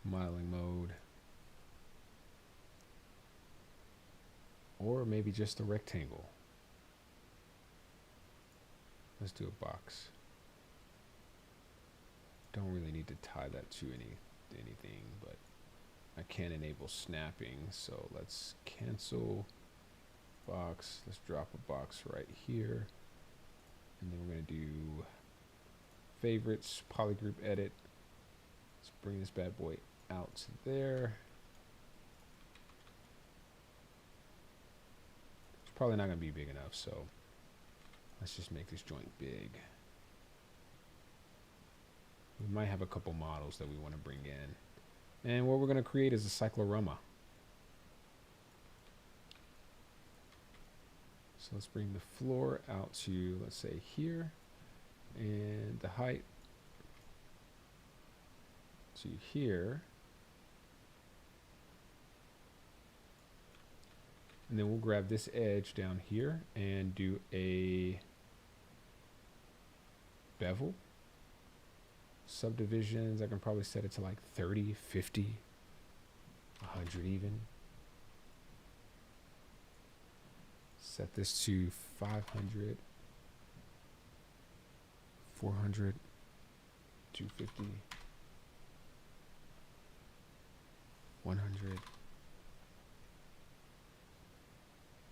Modeling mode. Or maybe just a rectangle. Let's do a box. Don't really need to tie that to anything, but I can enable snapping. So let's cancel box. Let's drop a box right here. And then we're going to do favorites, polygroup edit. Let's bring this bad boy out to there. It's probably not going to be big enough, so let's just make this joint big. We might have a couple models that we want to bring in. And what we're going to create is a cyclorama. So let's bring the floor out to, let's say, here. And the height to here. And then we'll grab this edge down here and do a bevel. Subdivisions, I can probably set it to like 30, 50, 100 even. Set this to 500, 400, 250, 100.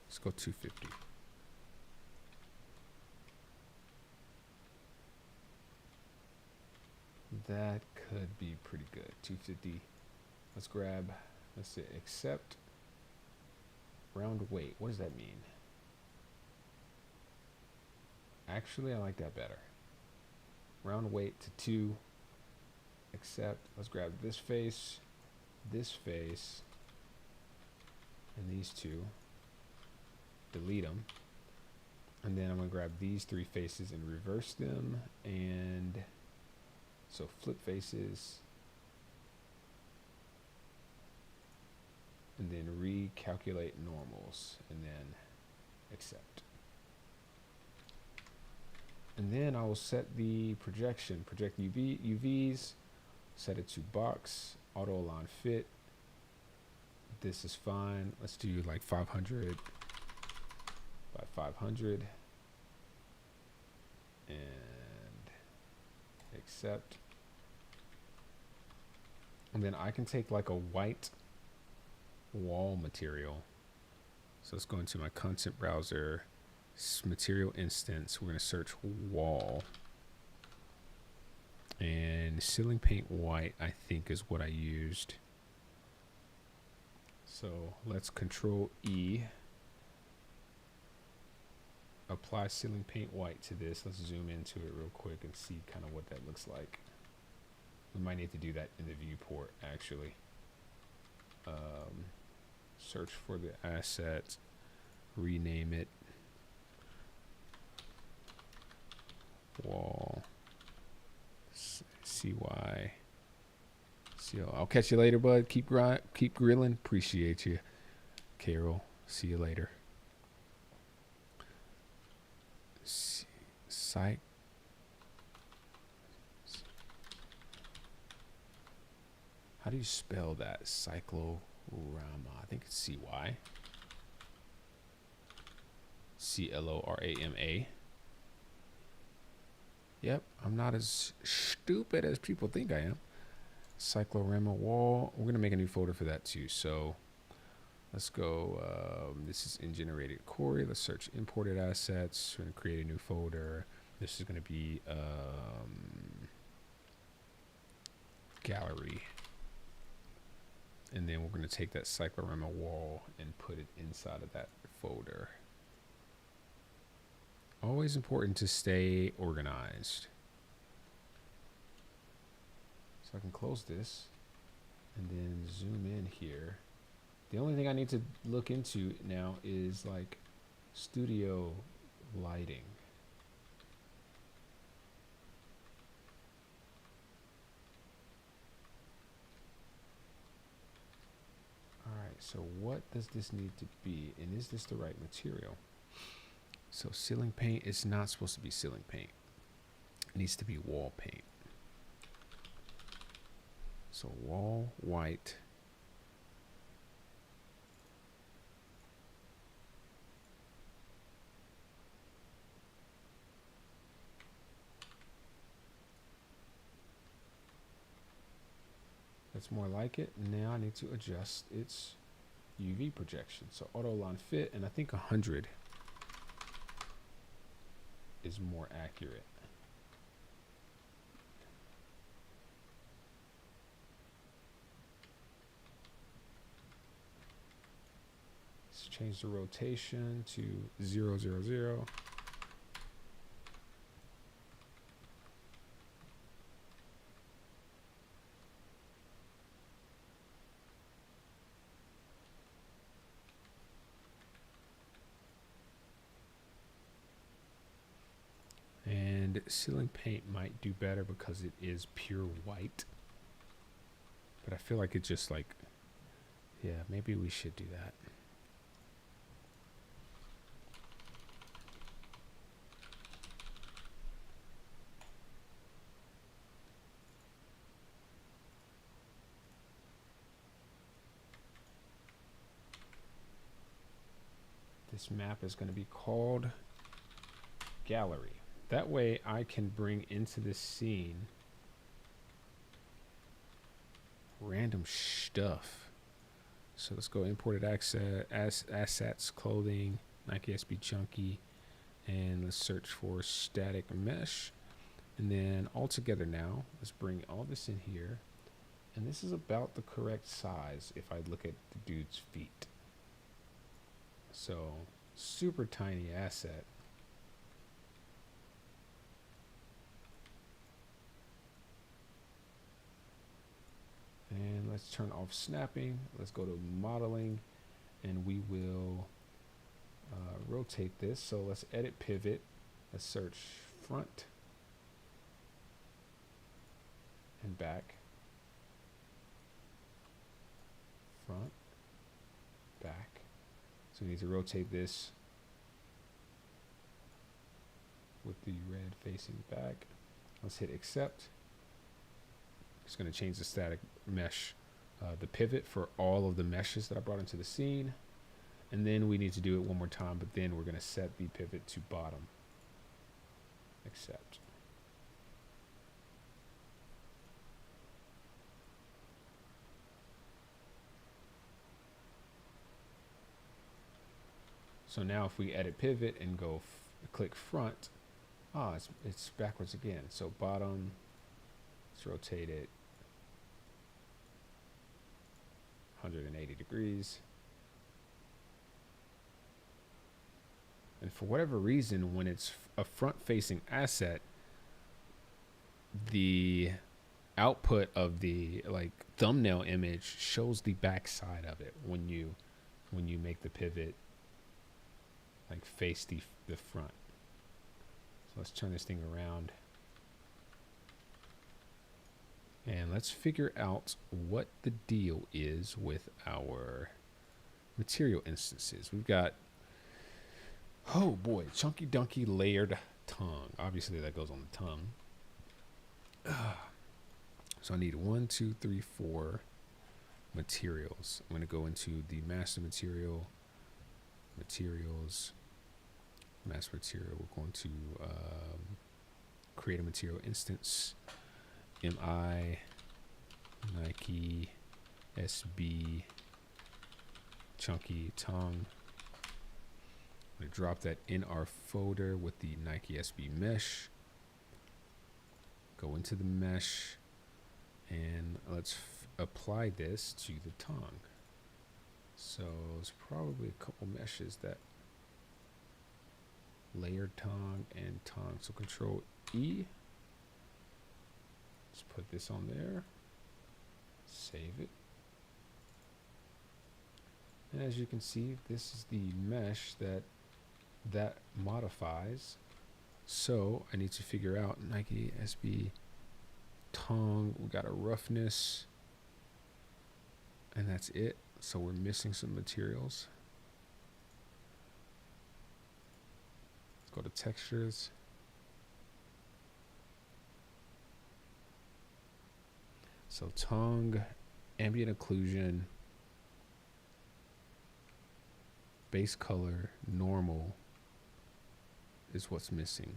Let's go 250. That could be pretty good. 250. Let's grab, let's say accept round weight. What does that mean? Actually, I like that better. Round weight to 2. Accept. Let's grab this face, and these two. Delete them. And then I'm going to grab these 3 faces and reverse them. And so flip faces. And then recalculate normals. And then accept. And then I will set the projection. Project UVs. Set it to box. Auto align fit. This is fine. Let's do like 500 by 500. And accept. And then I can take like a white wall material. So let's go into my content browser. Material instance. We're going to search wall. And ceiling paint white, I think, is what I used. So let's Control E. Apply ceiling paint white to this. Let's zoom into it real quick and see kind of what that looks like. We might need to do that in the viewport, actually. Search for the asset, rename it. wall, CY. CO. I'll catch you later, bud. Keep grilling. Appreciate you, Carol. See you later. Psych. How do you spell that? Cyclorama. I think it's CY. CLORAMA. Yep, I'm not as stupid as people think I am. Cyclorama wall. We're gonna make a new folder for that too. So let's go. This is in generated query. Let's search imported assets. We're gonna create a new folder. This is gonna be gallery. And then we're gonna take that cyclorama wall and put it inside of that folder. Always important to stay organized. So I can close this and then zoom in here. The only thing I need to look into now is like studio lighting. All right, so what does this need to be? And is this the right material? So ceiling paint is not supposed to be ceiling paint. It needs to be wall paint. So wall white. That's more like it. Now I need to adjust its UV projection. So auto line fit, and I think 100 is more accurate. Let's change the rotation to 0, 0, 0. And ceiling paint might do better because it is pure white. But I feel like it's just like, yeah, maybe we should do that. This map is going to be called gallery. That way I can bring into this scene random stuff. So let's go imported assets, clothing, Nike SB Chunky, and let's search for static mesh. And then all together now, let's bring all this in here. And this is about the correct size if I look at the dude's feet. So super tiny asset. And let's turn off snapping. Let's go to modeling, and we will rotate this. So let's edit pivot. Let's search front and back. Front, back. So we need to rotate this with the red facing back. Let's hit accept. It's going to change the static mesh, the pivot for all of the meshes that I brought into the scene. And then we need to do it one more time, but then we're going to set the pivot to bottom. Accept. So now if we edit pivot and go click front, it's backwards again. So bottom, let's rotate it 180 degrees. And for whatever reason, when it's a front-facing asset, the output of the thumbnail image shows the back side of it when you make the pivot face the front. Let's turn this thing around. And let's figure out what the deal is with our material instances. We've got, oh boy, chunky dunky layered tongue. Obviously that goes on the tongue. So I need 1, 2, 3, 4 materials. I'm going to go into the master material, materials, master material. We're going to create a material instance. MI, Nike, SB, chunky tongue. I'm going to drop that in our folder with the Nike SB mesh. Go into the mesh and let's apply this to the tongue. So it's probably a couple meshes that layered tongue and tongue. So Control E. Let's put this on there. Save it. And as you can see, this is the mesh that modifies. So I need to figure out Nike SB tongue. We got a roughness, and that's it. So we're missing some materials. Let's go to textures. So tongue, ambient occlusion, base color, normal is what's missing.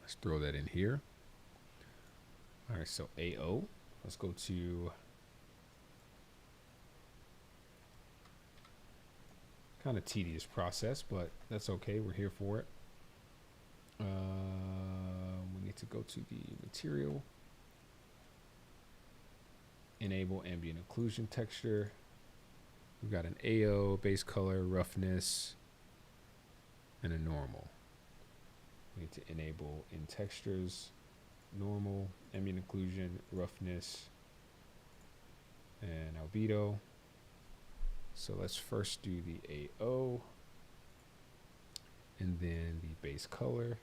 Let's throw that in here. All right, so AO. Let's go to kind of tedious process, but that's okay. We're here for it. We need to go to the material. Enable ambient occlusion texture. We've got an AO, base color, roughness, and a normal. We need to enable in textures, normal, ambient occlusion, roughness, and albedo. So let's first do the AO, and then the base color,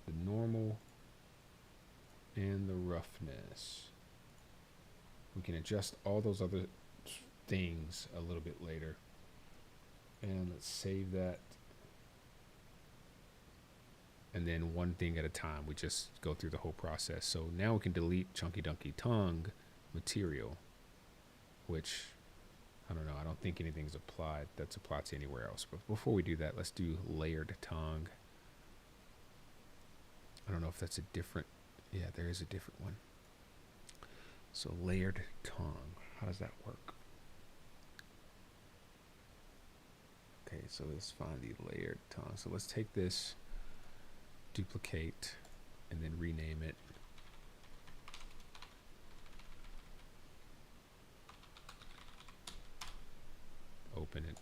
the normal, and the roughness. We can adjust all those other things a little bit later. And let's save that. And then one thing at a time, we just go through the whole process. So now we can delete Chunky Dunky Tongue material, which, I don't know, I don't think anything's applied that's applied to anywhere else. But before we do that, let's do layered tongue. I don't know if that's a different, yeah, there is a different one. So layered tongue, how does that work? Okay, so let's find the layered tongue. So let's take this, duplicate, and then rename it. Open it.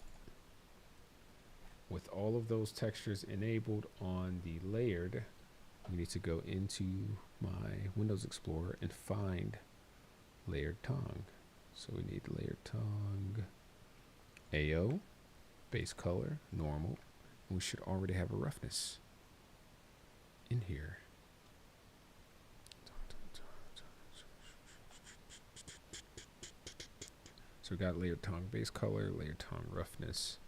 With all of those textures enabled on the layered, we need to go into my Windows Explorer and find layered tongue. So we need layered tongue, AO, base color, normal. And we should already have a roughness in here. So we got layered tongue, base color, layered tongue, roughness.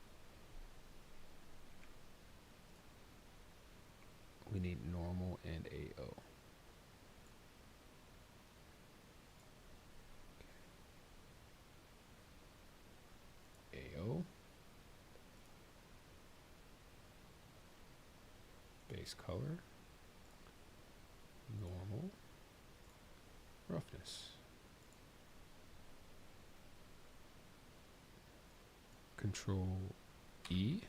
We need normal and AO. AO. Base color. Normal. Roughness. Control E.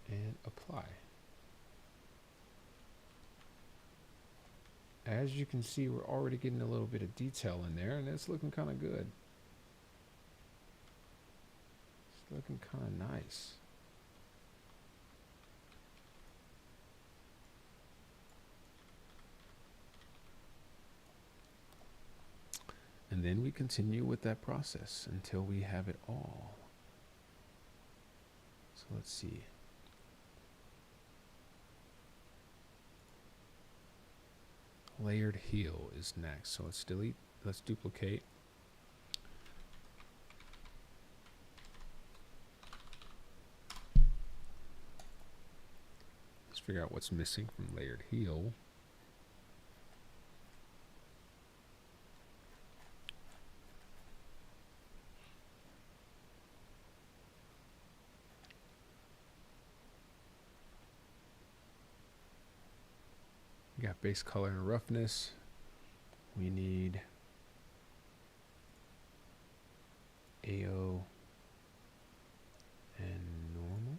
And apply. As you can see, we're already getting a little bit of detail in there, and it's looking kind of good. It's looking kind of nice. And then we continue with that process until we have it all. let's see. Layered heel is next. So let's delete. Let's duplicate. Let's figure out what's missing from layered heel. We got base color and roughness. We need AO and normal.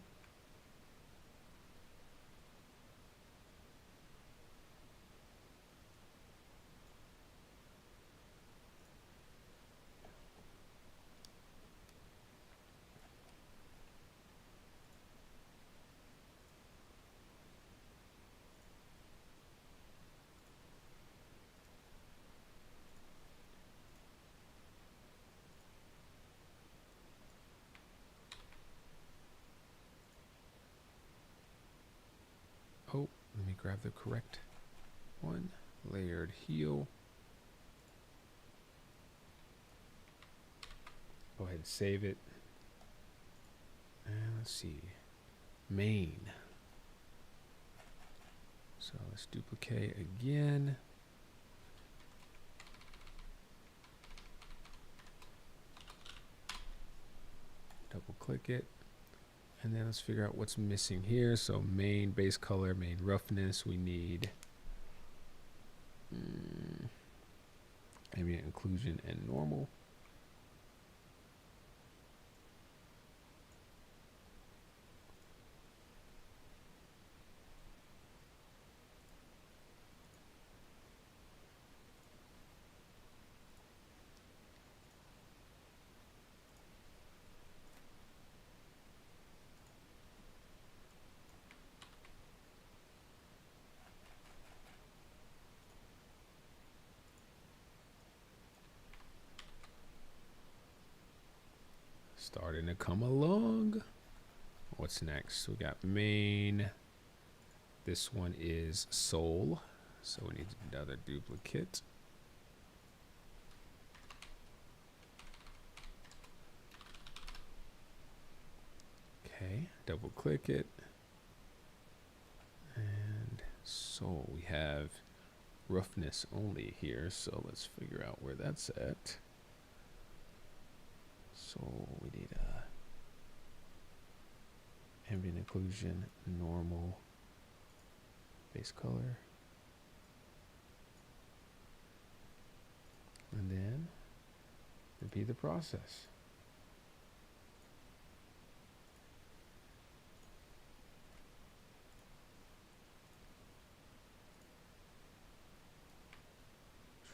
Oh, let me grab the correct one. Layered heel. Go ahead and save it. And let's see. Main. So let's duplicate again. Double click it. And then let's figure out what's missing here. So main base color, main roughness. We need ambient inclusion and normal. Starting to come along. What's next? We got main. This one is soul. So we need another duplicate. Okay, double click it. And soul, we have roughness only here. So let's figure out where that's at. So we need ambient inclusion, normal, base color, and then repeat the process.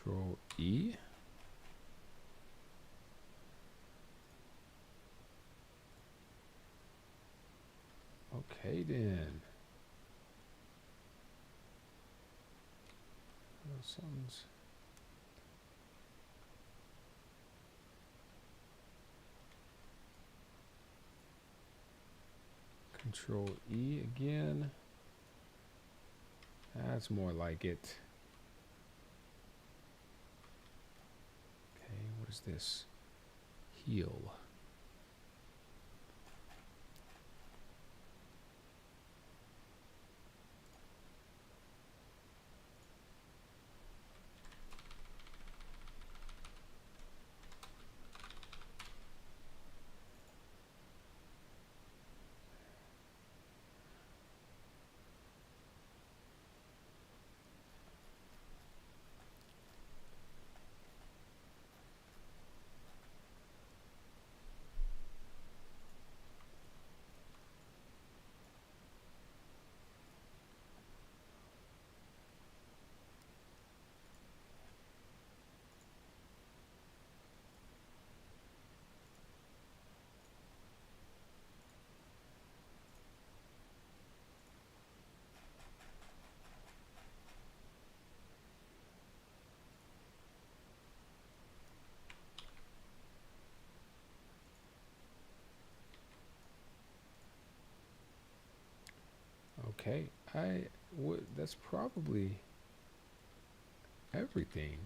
Control E. Okay then. Oh, something's Control E again. That's more like it. Okay, what is this? Heel. Okay, that's probably everything.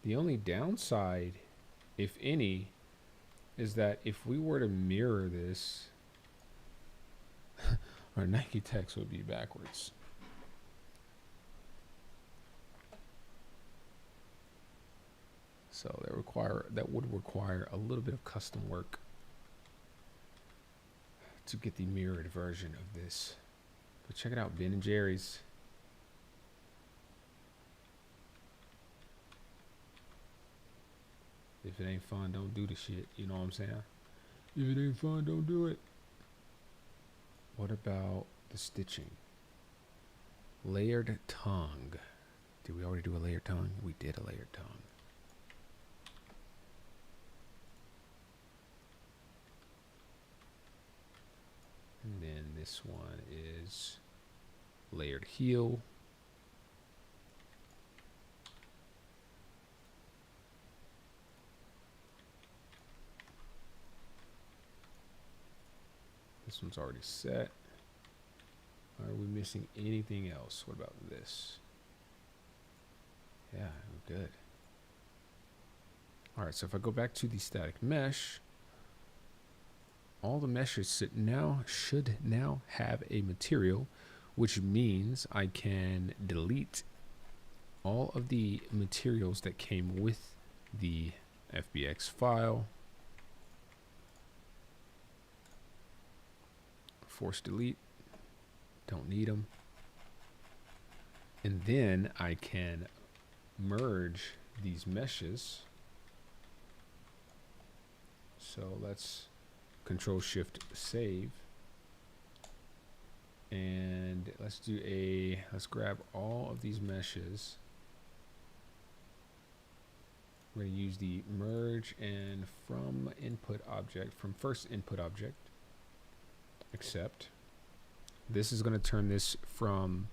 The only downside, if any, is that if we were to mirror this, our Nike text would be backwards. So that would require a little bit of custom work to get the mirrored version of this. But check it out, Ben and Jerry's. If it ain't fun, don't do the shit. You know what I'm saying? If it ain't fun, don't do it. What about the stitching? Layered tongue. Did we already do a layered tongue? We did a layered tongue. And then this one is layered heel. This one's already set. Are we missing anything else? What about this? Yeah, we're good. All right, so if I go back to the static mesh, all the meshes should now have a material, which means I can delete all of the materials that came with the FBX file. Force delete, don't need them. And then I can merge these meshes. So let's Control Shift save. And let's grab all of these meshes. We're going to use the merge and from first input object. Accept. This is going to turn this from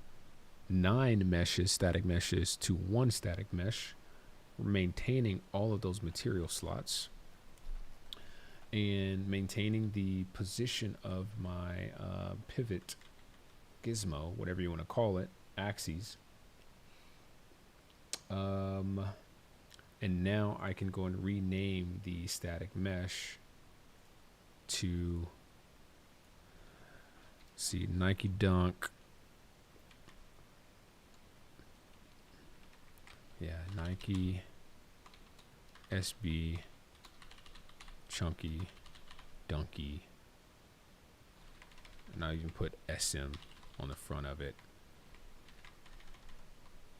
9 meshes, static meshes, to 1 static mesh. We're maintaining all of those material slots and maintaining the position of my pivot gizmo, whatever you want to call it, axes. And now I can go and rename the static mesh to Nike Dunk. Yeah, Nike SB Chunky Dunky. And I'll even put SM on the front of it.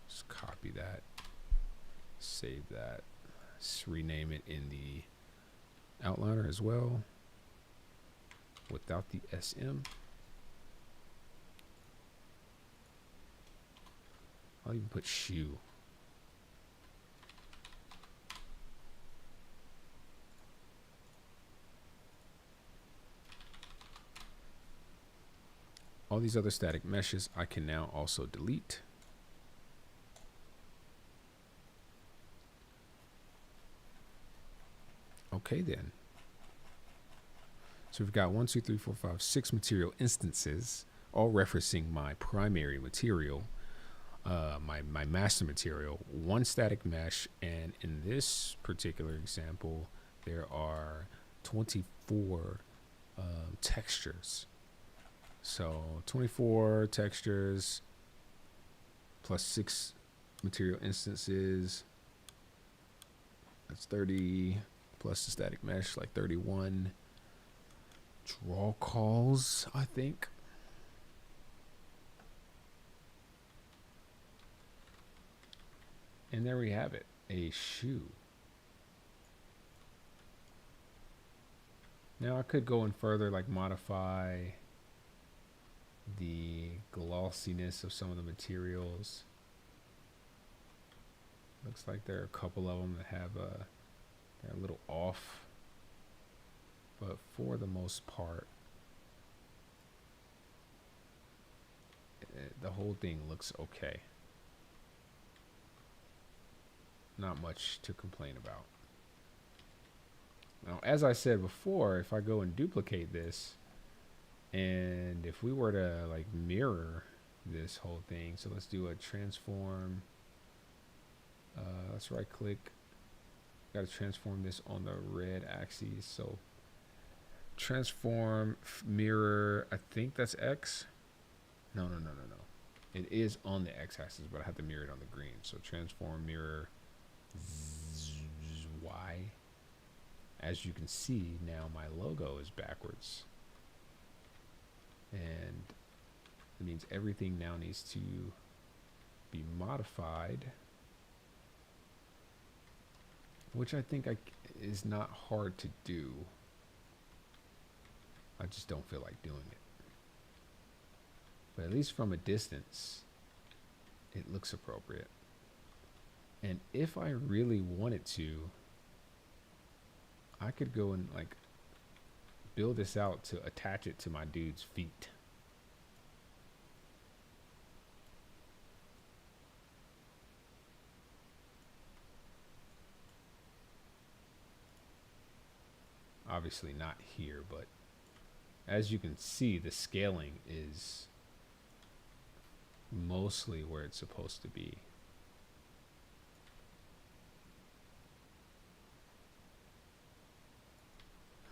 Just copy that. Save that. Let's rename it in the outliner as well without the SM. I'll even put shoe. All these other static meshes I can now also delete. Okay then. So we've got 1, 2, 3, 4, 5, 6 material instances, all referencing my primary material. My master material, 1 static mesh, and in this particular example there are 24 textures. So 24 textures plus 6 material instances, that's 30, plus the static mesh, like 31 draw calls, I think. And there we have it, a shoe. Now I could go in further, like modify the glossiness of some of the materials. Looks like there are a couple of them that have they're a little off, but for the most part, the whole thing looks okay. Not much to complain about. Now, as I said before, if I go and duplicate this, And if we were to like mirror this whole thing, so let's do a transform. Let's right click. Got to transform this on the red axis. So transform mirror. I think that's X. No. It is on the X axis, but I have to mirror it on the green. So transform mirror Y. As you can see, now my logo is backwards. And it means everything now needs to be modified, which I think is not hard to do. I just don't feel like doing it. But at least from a distance, it looks appropriate. And if I really wanted to, I could go and like build this out to attach it to my dude's feet. Obviously not here, but as you can see, the scaling is mostly where it's supposed to be.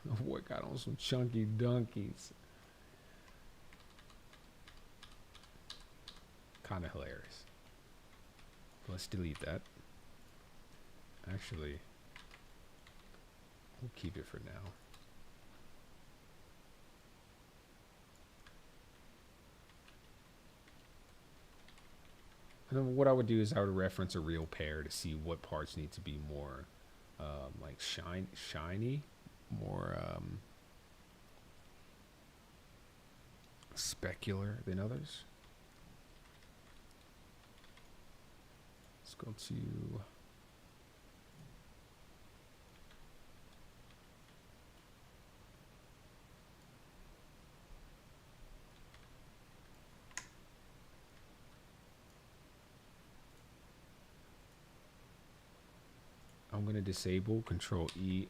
Oh boy, got on some chunky donkeys. Kind of hilarious. Let's delete that. Actually, we'll keep it for now. And then what I would do is I would reference a real pair to see what parts need to be more like shiny, more specular than others. Let's go to I'm going to disable Control E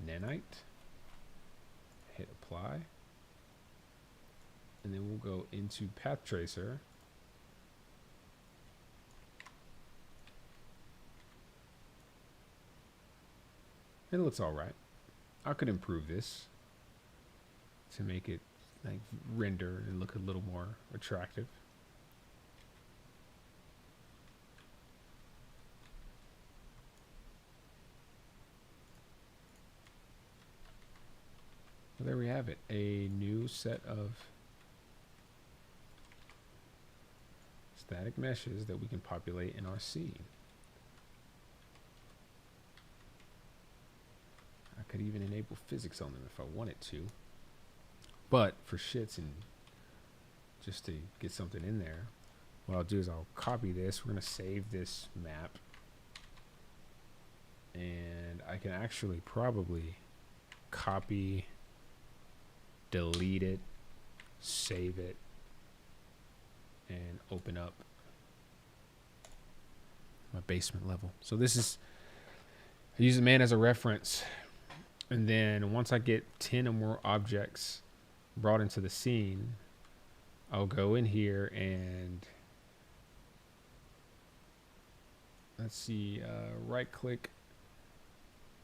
nanite, hit apply, and then we'll go into path tracer. It looks all right. I could improve this to make it like render and look a little more attractive. Well, there we have it, a new set of static meshes that we can populate in our scene. I could even enable physics on them if I wanted to, but for shits and just to get something in there, what I'll do is I'll copy this. We're going to save this map, and I can actually probably copy, delete it, save it, and open up my basement level. So this is, I use the man as a reference, and then once I get 10 or more objects brought into the scene, I'll go in here and let's see, right click,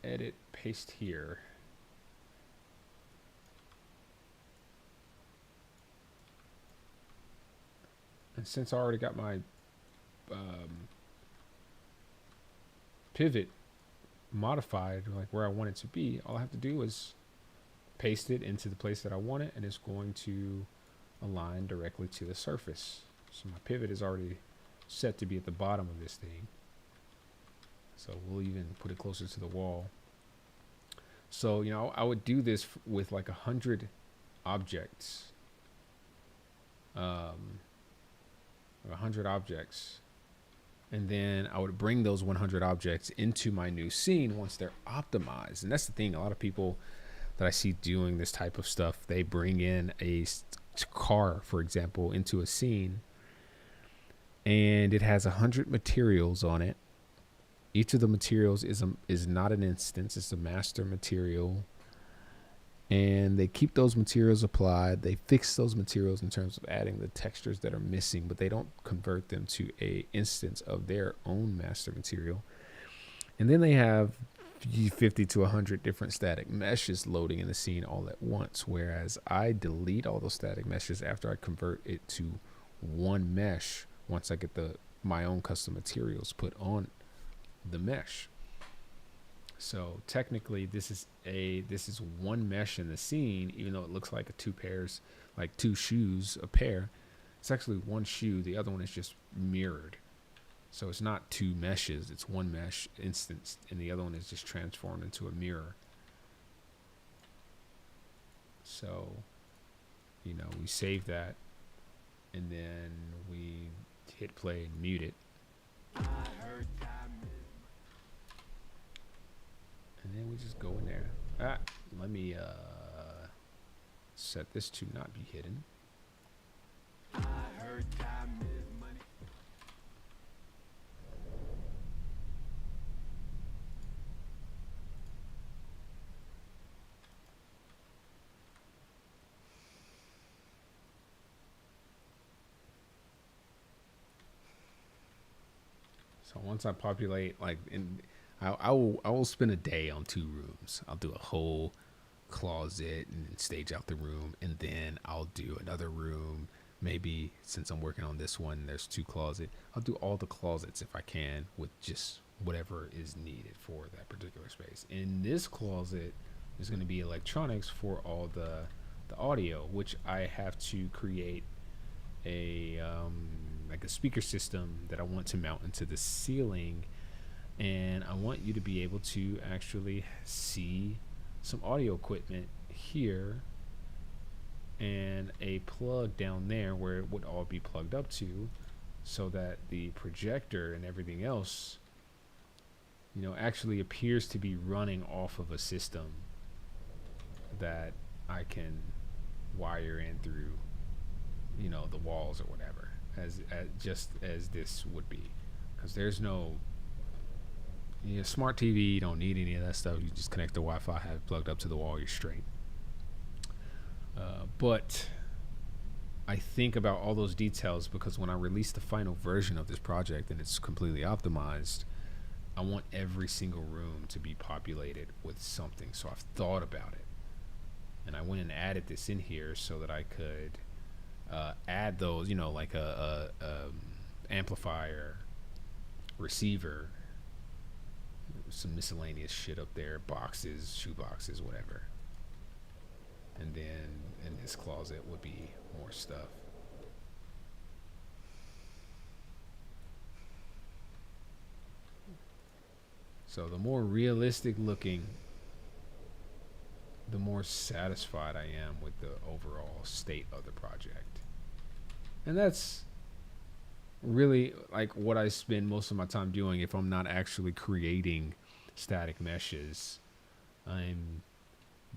edit, paste here. And since I already got my pivot modified, like where I want it to be, all I have to do is paste it into the place that I want it, and it's going to align directly to the surface. So my pivot is already set to be at the bottom of this thing. So we'll even put it closer to the wall. So, you know, I would do this with like 100 objects. 100 objects, and then I would bring those 100 objects into my new scene once they're optimized. And that's the thing, a lot of people that I see doing this type of stuff, they bring in a car, for example, into a scene, and it has 100 materials on it. Each of the materials is not an instance, it's a master material, and they keep those materials applied. They fix those materials in terms of adding the textures that are missing, but they don't convert them to a instance of their own master material. And then they have 50 to 100 different static meshes loading in the scene all at once, whereas I delete all those static meshes after I convert it to one mesh once I get my own custom materials put on the mesh. So technically this is one mesh in the scene, even though it looks like two pairs, like two shoes a pair. It's actually one shoe, the other one is just mirrored. So it's not two meshes, it's one mesh instance, and the other one is just transformed into a mirror. So, you know, we save that, and then we hit play and mute it. And then we just go in there. Let me set this to not be hidden. So once I populate, like, I will spend a day on 2 rooms. I'll do a whole closet and stage out the room, and then I'll do another room. Maybe since I'm working on this one, there's 2 closets. I'll do all the closets if I can with just whatever is needed for that particular space. In this closet, there's going to be electronics for all the audio, which I have to create a like a speaker system that I want to mount into the ceiling, and I want you to be able to actually see some audio equipment here and a plug down there where it would all be plugged up to, so that the projector and everything else, you know, actually appears to be running off of a system that I can wire in through, you know, the walls or whatever, as just as this would be, because there's no, you know, smart TV, you don't need any of that stuff. You just connect the Wi-Fi, have it plugged up to the wall, you're straight. But I think about all those details because when I release the final version of this project and it's completely optimized, I want every single room to be populated with something. So I've thought about it, and I went and added this in here so that I could add those, you know, like a amplifier, receiver, some miscellaneous shit up there, boxes, shoe boxes, whatever. And then in this closet would be more stuff. So the more realistic looking, the more satisfied I am with the overall state of the project. And that's really like what I spend most of my time doing if I'm not actually creating static meshes. I'm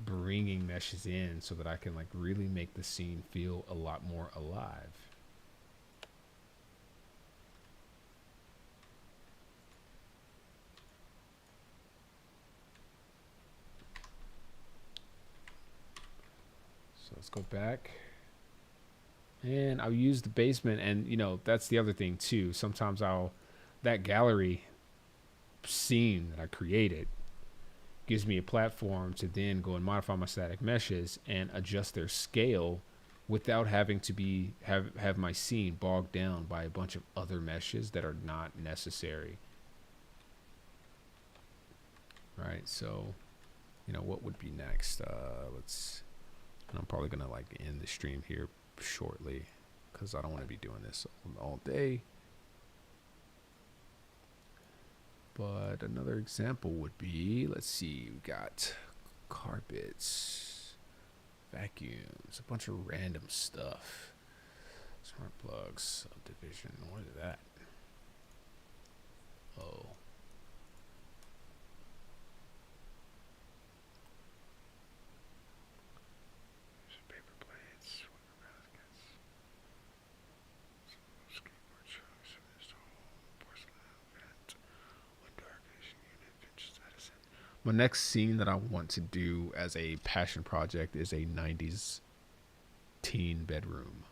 bringing meshes in so that I can like really make the scene feel a lot more alive. So let's go back, and I'll use the basement. And you know, that's the other thing too. Sometimes that gallery scene that I created gives me a platform to then go and modify my static meshes and adjust their scale without having to have my scene bogged down by a bunch of other meshes that are not necessary. Right, so you know what would be next? And I'm probably gonna like end the stream here shortly because I don't want to be doing this all day. But another example would be, let's see, we got carpets, vacuums, a bunch of random stuff. Smart plugs, subdivision, what is that? Oh. Paper plates, baskets, skateboard trucks, porcelain vent, window air conditioning unit, Finch's Edison, My next scene that I want to do as a passion project is a 90s teen bedroom.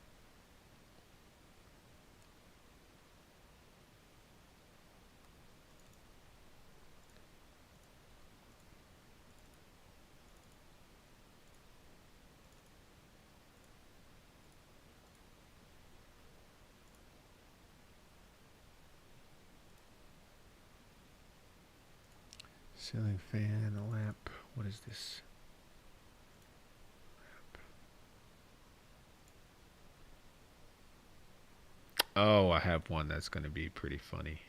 Ceiling fan, a lamp. What is this? Oh, I have one that's going to be pretty funny.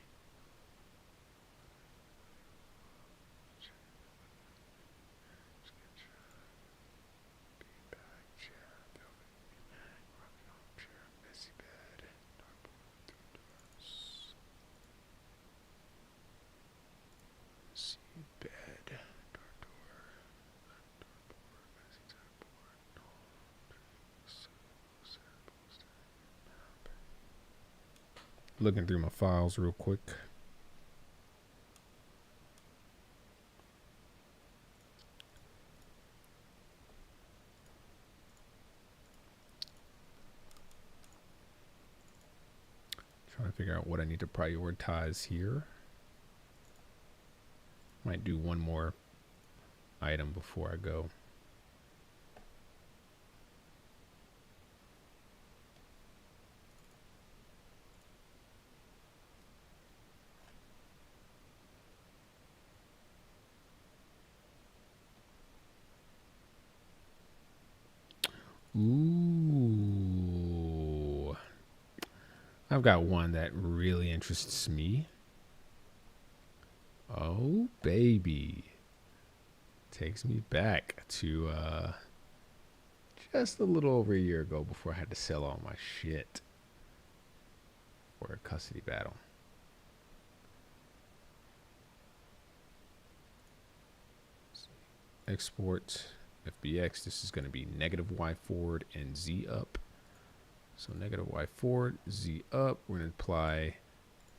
Looking through my files real quick. Trying to figure out what I need to prioritize here. Might do one more item before I go. Ooh. I've got one that really interests me. Oh, baby. Takes me back to just a little over a year ago before I had to sell all my shit for a custody battle. Export FBX. This is going to be negative Y forward and Z up. So negative Y forward, Z up. We're going to apply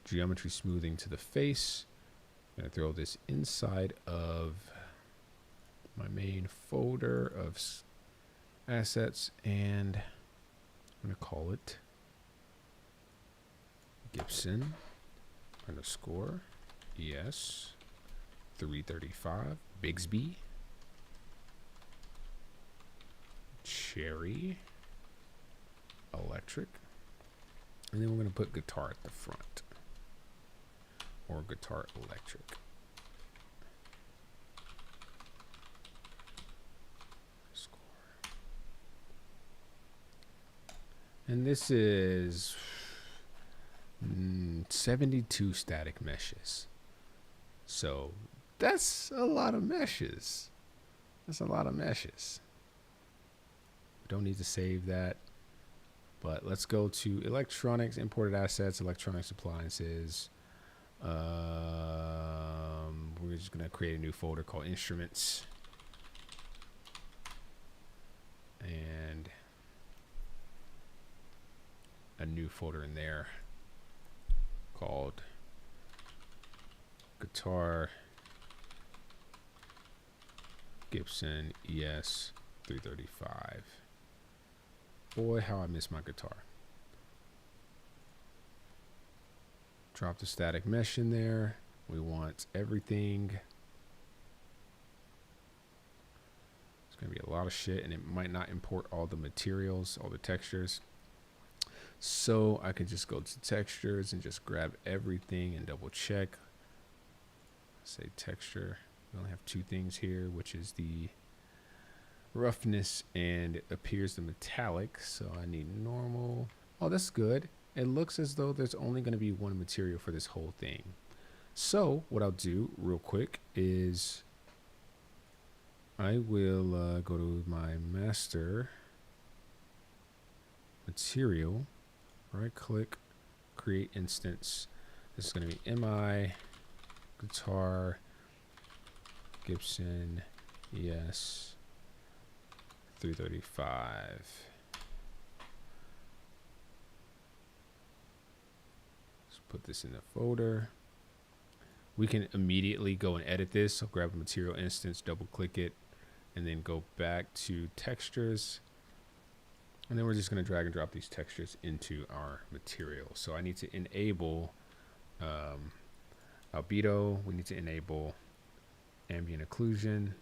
geometry smoothing to the face. I'm going to throw this inside of my main folder of assets, and I'm going to call it Gibson underscore ES 335 Bigsby Cherry Electric, and then we're going to put guitar at the front, or guitar electric. Score. And this is 72 static meshes. So that's a lot of meshes. That's a lot of meshes. Don't need to save that. But let's go to electronics, imported assets, electronics appliances. We're just going to create a new folder called instruments. And a new folder in there called guitar Gibson ES 335. Boy, how I miss my guitar. Drop the static mesh in there. We want everything. It's going to be a lot of shit, and it might not import all the materials, all the textures. So I could just go to textures and just grab everything and double check. Say texture. We only have two things here, which is the roughness and it appears the metallic, so I need normal. Oh, that's good. It looks as though there's only going to be one material for this whole thing. So what I'll do real quick is I will go to my master material, right click, create instance. This is going to be mi guitar Gibson ES 335. Let's put this in the folder. we can immediately go and edit this. So grab a material instance, double click it, and then go back to textures. And then we're just going to drag and drop these textures into our material. So I need to enable albedo. We need to enable ambient occlusion.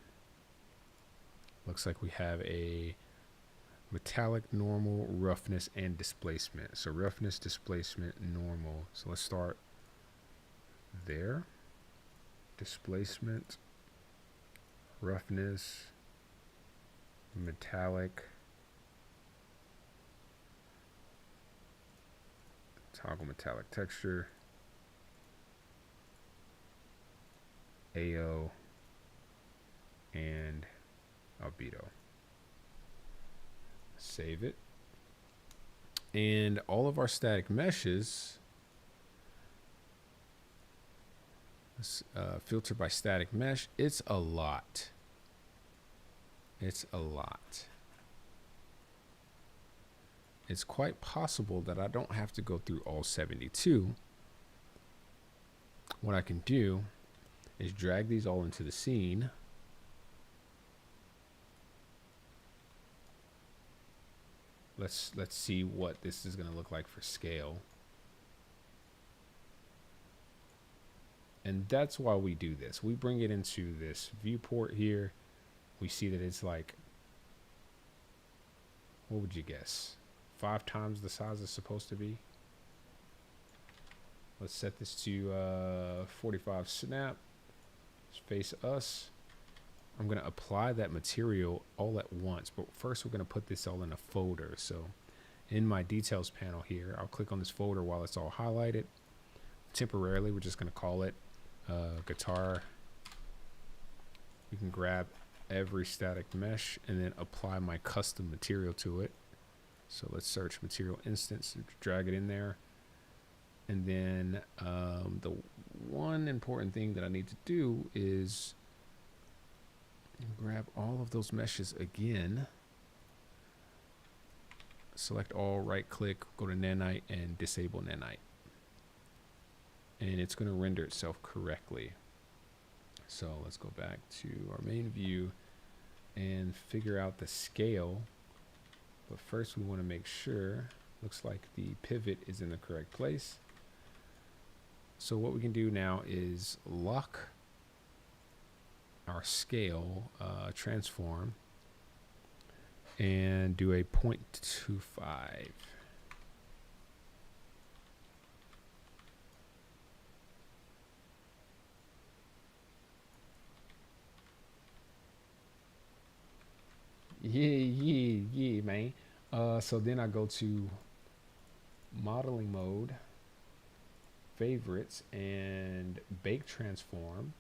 Looks like we have a metallic, normal, roughness, and displacement. So roughness, displacement, normal. So let's start there. Displacement, roughness, metallic, toggle metallic texture, AO, and albedo. Save it. And all of our static meshes, let's filter by static mesh. It's a lot. It's a lot. It's quite possible that I don't have to go through all 72. What I can do is drag these all into the scene. Let's see what this is going to look like for scale. And that's why we do this. We bring it into this viewport here. We see that it's like, what would you guess? 5 times the size it's supposed to be. Let's set this to 45 snap. Face us. I'm going to apply that material all at once, but first we're going to put this all in a folder. So in my details panel here, I'll click on this folder while it's all highlighted. Temporarily, we're just going to call it guitar. You can grab every static mesh and then apply my custom material to it. So let's search material instance, drag it in there. And then the one important thing that I need to do is grab all of those meshes again. Select all, right click, go to nanite and disable nanite. And it's going to render itself correctly. So let's go back to our main view and figure out the scale. But first we want to make sure, looks like the pivot is in the correct place. So what we can do now is lock our scale transform and do a 0.25. Yeah, man. So then I go to modeling mode, favorites, and bake transform.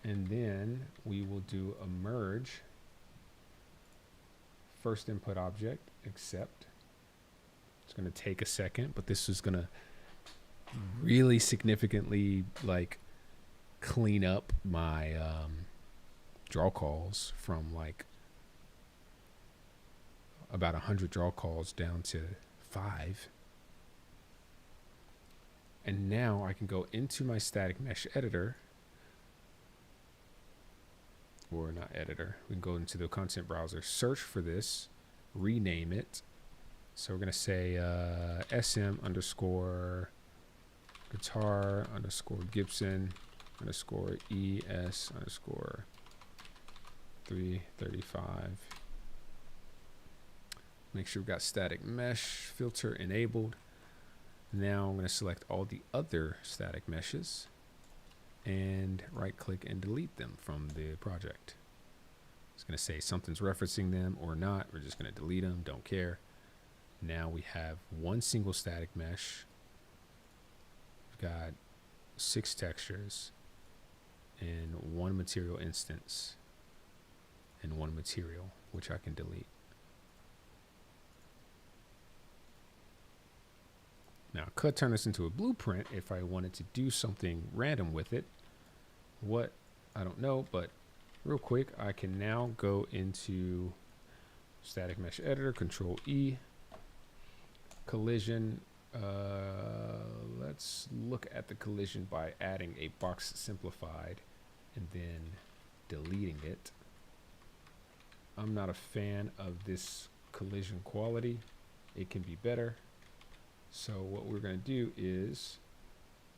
And then we will do a merge, first input object, accept. It's going to take a second, but this is going to really significantly like clean up my draw calls from like about 100 draw calls down to 5. And now I can go into my static mesh editor, or not editor, we can go into the content browser, search for this, rename it. So we're going to say SM underscore guitar underscore Gibson underscore ES underscore 335. Make sure we've got static mesh filter enabled. Now I'm going to select all the other static meshes and right click and delete them from the project. It's going to say something's referencing them or not. We're just going to delete them, don't care. Now we have one single static mesh. We've got 6 textures and 1 material instance and 1 material, which I can delete. Now I could turn this into a blueprint if I wanted to do something random with it. What, I don't know, but real quick, I can now go into Static mesh editor, Control E. Collision. Let's look at the collision by adding a box simplified and then deleting it. I'm not a fan of this collision quality. It can be better. So what we're going to do is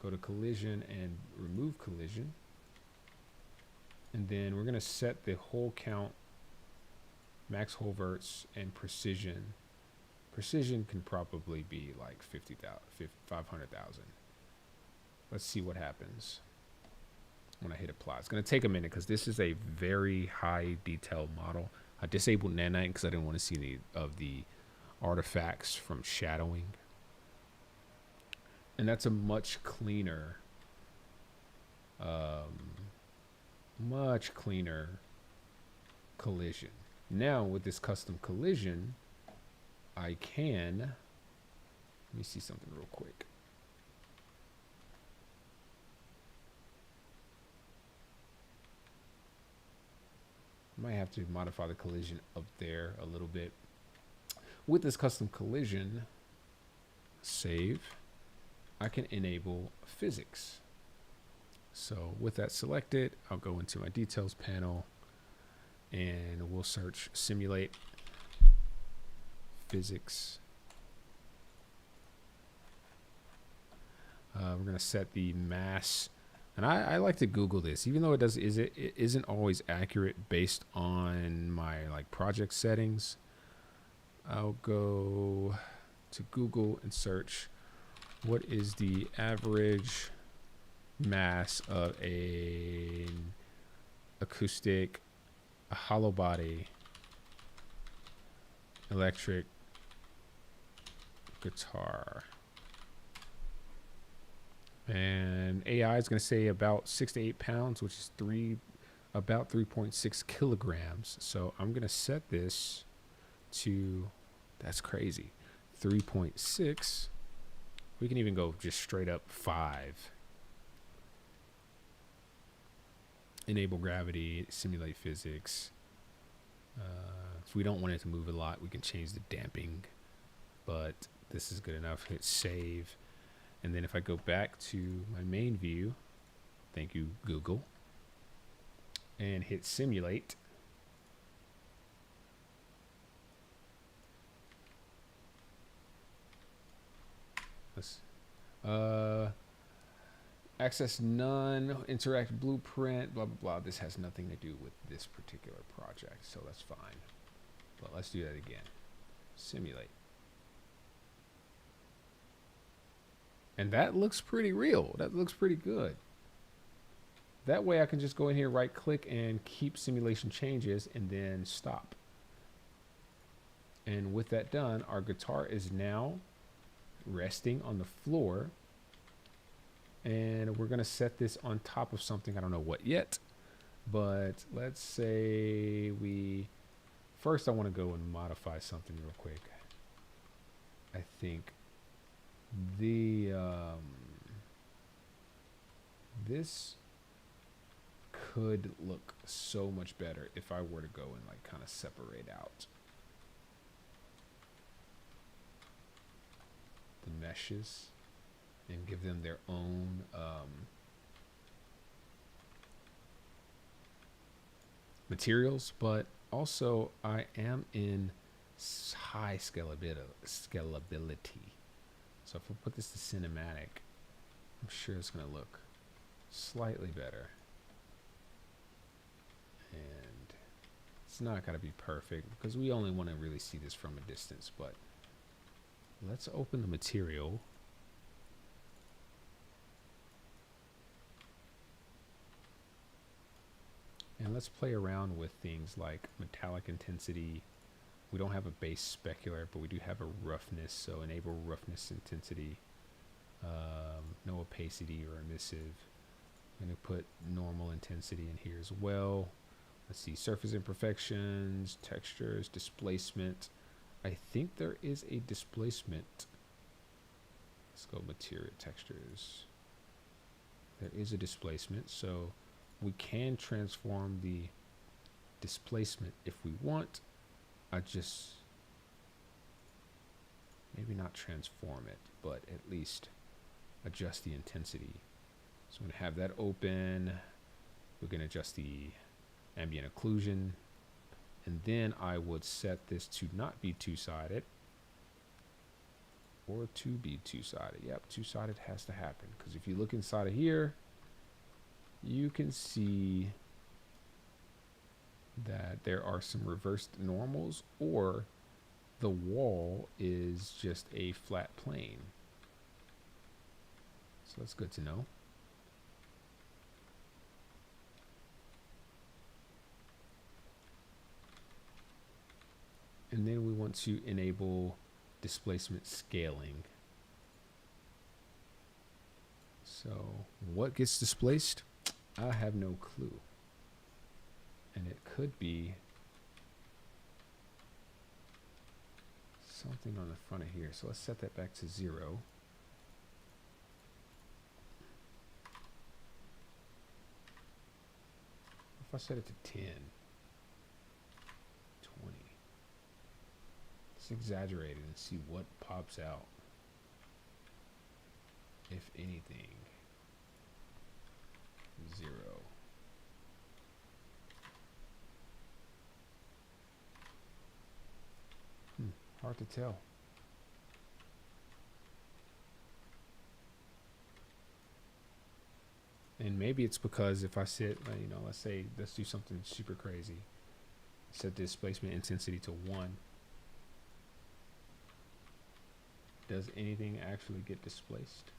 go to collision and remove collision. And then we're going to set the hole count, max hole verts, and precision. Precision can probably be like 500,000. Let's see what happens when I hit apply. It's going to take a minute because this is a very high detail model. I disabled nanite because I didn't want to see any of the artifacts from shadowing. And that's a much cleaner collision. Now with this custom collision, I can, let me see something real quick. Might have to modify the collision up there a little bit. With this custom collision, save, I can enable physics. So with that selected, I'll go into my details panel and we'll search simulate physics. We're going to set the mass, and I like to Google this, even though it isn't always accurate based on my like project settings. I'll go to Google and search what is the average mass of an acoustic, a hollow body, electric guitar. And AI is going to say about 6 to 8 pounds, which is about 3.6 kilograms. So I'm going to set this to, that's crazy, 3.6. We can even go just straight up 5. Enable gravity, simulate physics. If we don't want it to move a lot, we can change the damping, but this is good enough. Hit save. And then if I go back to my main view, thank you, Google, and hit simulate, let's access none, interact blueprint, blah, blah, blah. This has nothing to do with this particular project, so that's fine. But let's do that again. Simulate. And that looks pretty real. That looks pretty good. That way I can just go in here, right click, and keep simulation changes and then stop. And with that done, our guitar is now resting on the floor. And we're going to set this on top of something. I don't know what yet. But let's say first I want to go and modify something real quick. I think this could look so much better if I were to go and like kind of separate out the meshes and give them their own materials. But also I am in high scalability. So if we put this to cinematic, I'm sure it's going to look slightly better. And it's not going to be perfect because we only want to really see this from a distance. But let's open the material. And let's play around with things like metallic intensity. We don't have a base specular, but we do have a roughness, so enable roughness intensity. No opacity or emissive. I'm going to put normal intensity in here as well. Let's see, surface imperfections, textures, displacement. I think there is a displacement. Let's go material textures. There is a displacement, so we can transform the displacement if we want. I just maybe not transform it, but at least adjust the intensity. So I'm going to have that open. We're going to adjust the ambient occlusion. And then I would set this to not be two-sided or to be two-sided. Yep, two-sided has to happen, because if you look inside of here, you can see that there are some reversed normals, or the wall is just a flat plane. So that's good to know. And then we want to enable displacement scaling. So what gets displaced? I have no clue. And it could be something on the front of here. So let's set that back to 0. If I set it to 10, 20. Let's exaggerate it and see what pops out, if anything. 0. Hard to tell. And maybe it's because if I set, you know, let's do something super crazy. Set displacement intensity to 1. Does anything actually get displaced?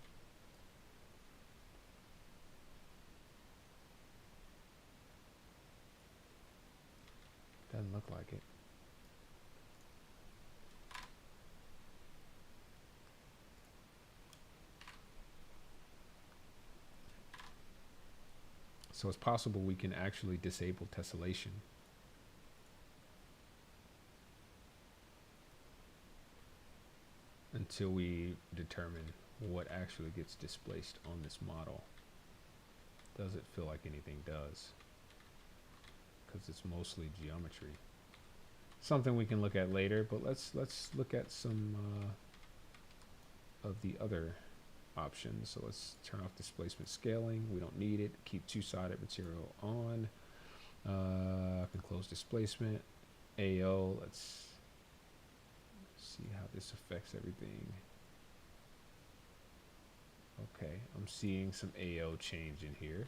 Doesn't look like it. So it's possible we can actually disable tessellation. Until we determine what actually gets displaced on this model. Does it feel like anything does? Because it's mostly geometry. Something we can look at later, but let's look at some of the other options. So let's turn off displacement scaling. We don't need it. Keep two-sided material on. I can close displacement. AO. Let's see how this affects everything. Okay, I'm seeing some AO change in here.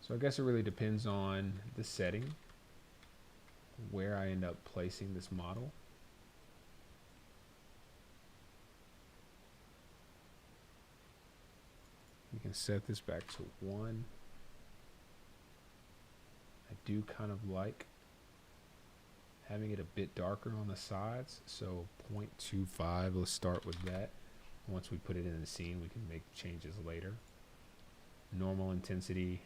So I guess it really depends on the setting, where I end up placing this model. We can set this back to 1. I do kind of like having it a bit darker on the sides, so 0.25, let's start with that. Once we put it in the scene, we can make changes later. Normal intensity.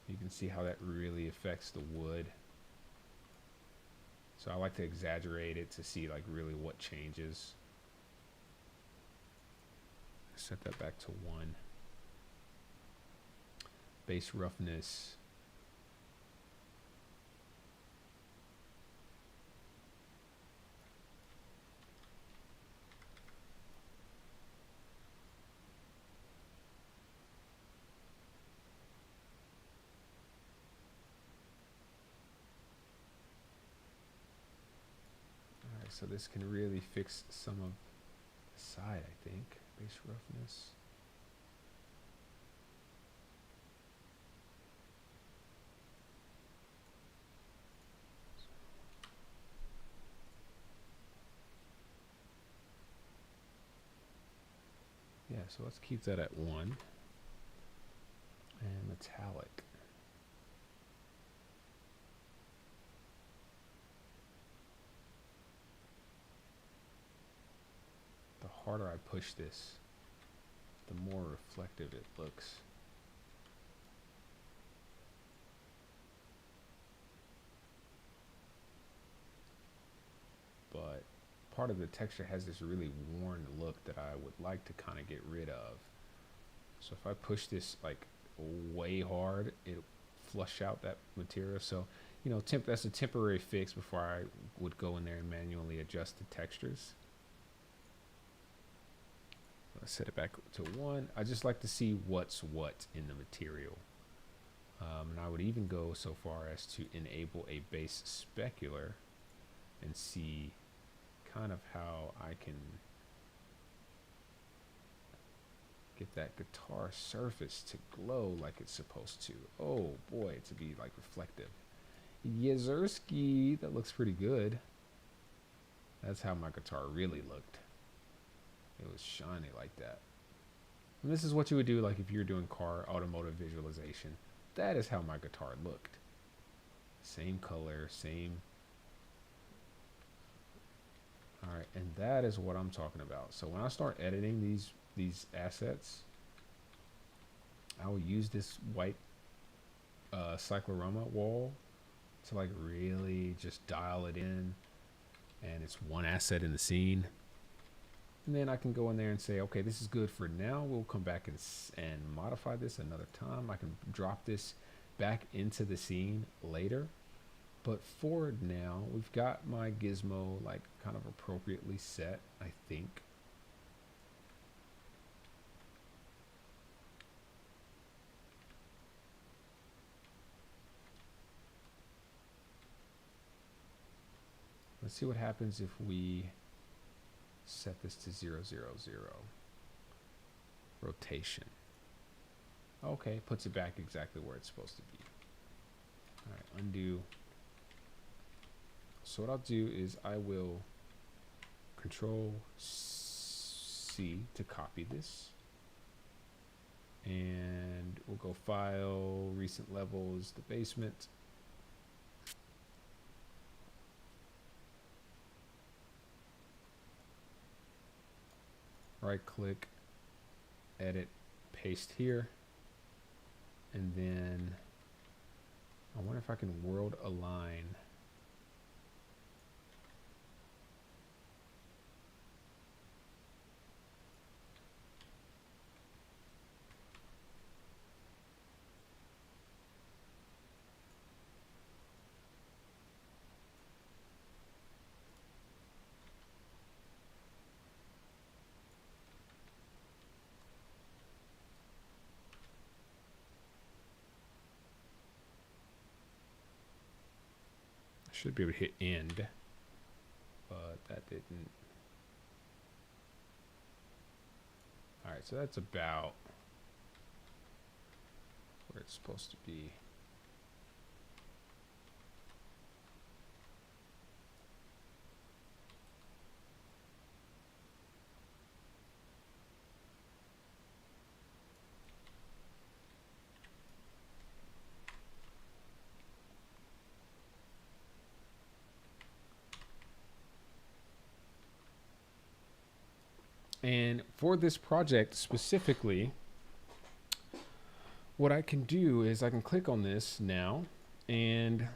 You can see how that really affects the wood. So I like to exaggerate it to see like really what changes. Set that back to 1. Base roughness. So this can really fix some of the side, I think. Base roughness. Yeah, so let's keep that at 1. And metallic. The harder I push this, the more reflective it looks. part of the texture has this really worn look that I would like to kind of get rid of. So if I push this like way hard, it'll flush out that material. So, you know, that's a temporary fix before I would go in there and manually adjust the textures. Let's set it back to 1. I just like to see what's what in the material. And I would even go so far as to enable a base specular and see kind of how I can get that guitar surface to glow like it's supposed to. Oh boy, to be like reflective. Yezerski, that looks pretty good. That's how my guitar really looked. It was shiny like that. And this is what you would do like if you're doing car automotive visualization. That is how my guitar looked. Same color, same. All right, and that is what I'm talking about. So when I start editing these assets, I will use this white cyclorama wall to like really just dial it in, and it's one asset in the scene. And then I can go in there and say, okay, this is good for now. We'll come back and modify this another time. I can drop this back into the scene later. But for now, we've got my gizmo like kind of appropriately set, I think. Let's see what happens if we set this to 0, 0, 0. Rotation. Okay, puts it back exactly where it's supposed to be. All right, undo. So what I'll do is I will Control C to copy this. And we'll go File, Recent Levels, the basement. Right click, edit, paste here, and then I wonder if I can world align. Should be able to hit end, but that didn't. All right, so that's about where it's supposed to be. And for this project specifically, what I can do is I can click on this now, and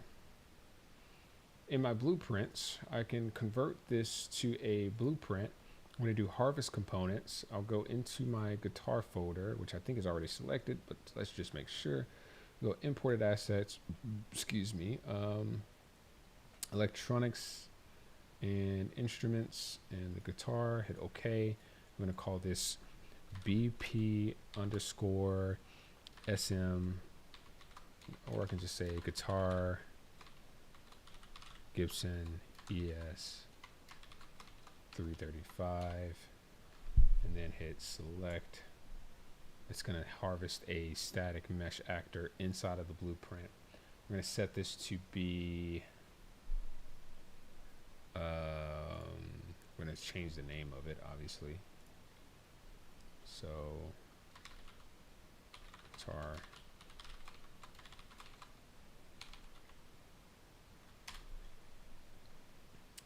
in my blueprints, I can convert this to a blueprint. I'm going to do harvest components. I'll go into my guitar folder, which I think is already selected, but let's just make sure. Go imported assets, excuse me, electronics and instruments and the guitar, hit OK. I'm going to call this BP underscore SM, or I can just say guitar Gibson ES 335, and then hit select. It's going to harvest a static mesh actor inside of the blueprint. I'm going to set this to be, I'm going to change the name of it, obviously. So, guitar.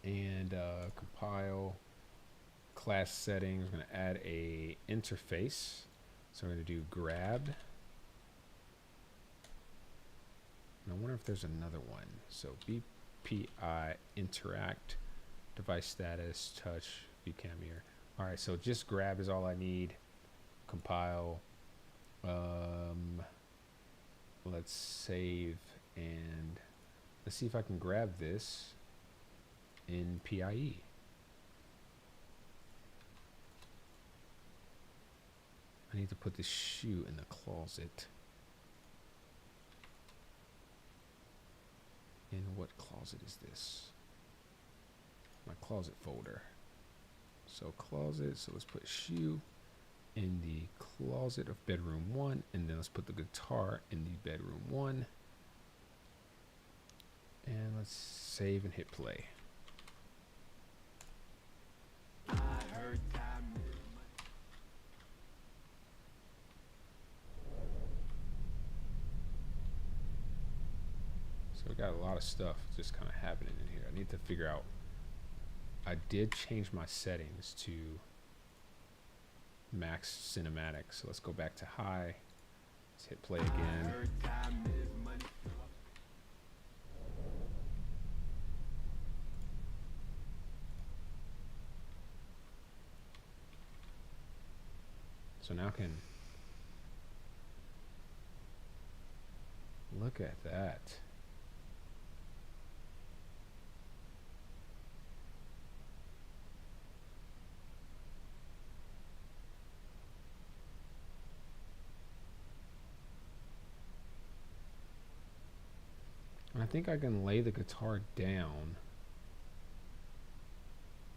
And compile class settings. We're going to add a interface. So we're going to do grab. And I wonder if there's another one. So BPI interact Device status, touch, view cam mirror. All right, so just grab is all I need. Compile. Let's save and let's see if I can grab this in PIE. I need to put this shoe in the closet. In what closet is this? My closet folder. So closet, so let's put shoe in the closet of bedroom 1, and then let's put the guitar in the bedroom 1. And let's save and hit play. So we got a lot of stuff just kind of happening in here. I need to figure out. I did change my settings to max cinematic. So let's go back to high. Let's hit play again. So now I can look at that. And I think I can lay the guitar down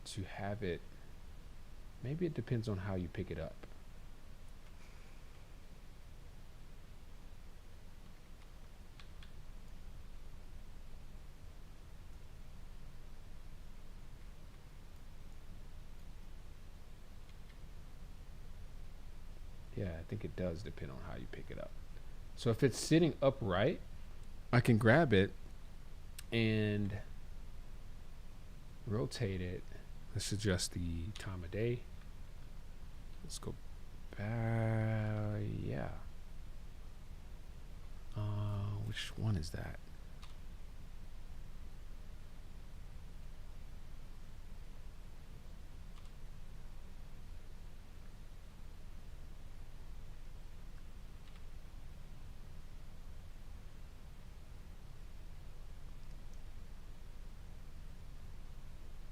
to have it. Maybe it depends on how you pick it up. Yeah, I think it does depend on how you pick it up. So if it's sitting upright, I can grab it and rotate it. Let's adjust the time of day. Let's go back. Yeah. Which one is that?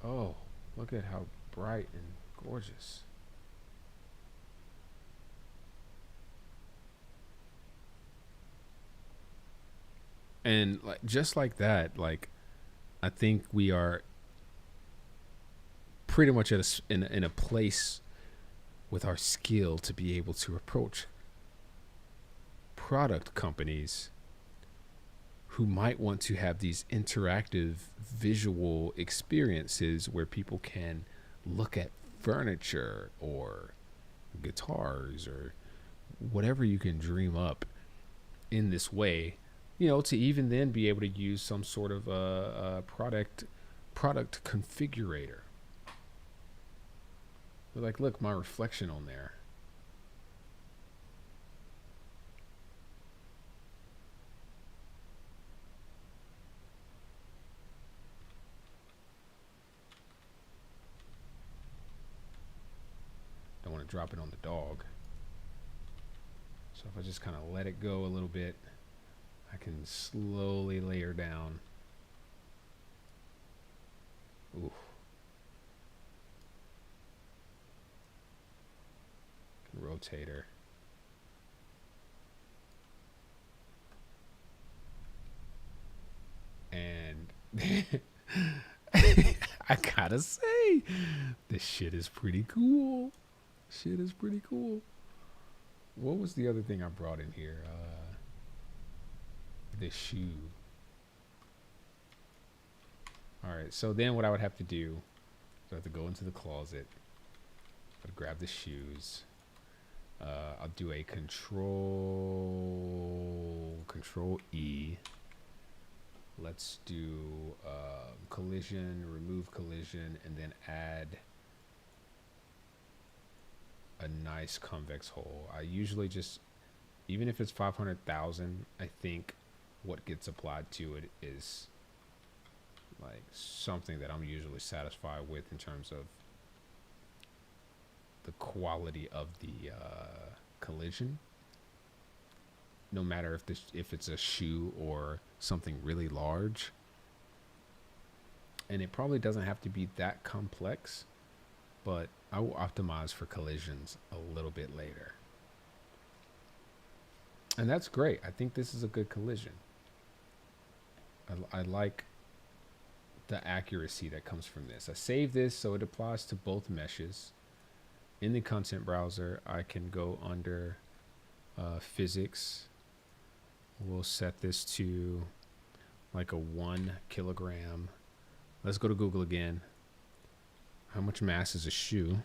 Oh, look at how bright and gorgeous. And like just like that, like I think we are pretty much at in a place with our skill to be able to approach product companies who might want to have these interactive visual experiences where people can look at furniture or guitars or whatever you can dream up in this way, you know, to even then be able to use some sort of a product configurator. But like, look, my reflection on there. Don't want to drop it on the dog. So if I just kind of let it go a little bit, I can slowly lay her down. Ooh. Can rotate her. And I gotta say, this shit is pretty cool. Shit is pretty cool. What was the other thing I brought in here? The shoe. Alright, so then what I would have to do is I have to go into the closet. I'd grab the shoes. I'll do a control E. Let's do collision, remove collision, and then add a nice convex hole. I usually just, even if it's 500,000, I think what gets applied to it is like something that I'm usually satisfied with in terms of the quality of the collision. No matter if it's a shoe or something really large. And it probably doesn't have to be that complex, but I will optimize for collisions a little bit later. And that's great. I think this is a good collision. I like the accuracy that comes from this. I save this so it applies to both meshes. In the content browser, I can go under physics. We'll set this to like a 1 kilogram. Let's go to Google again. How much mass is a shoe?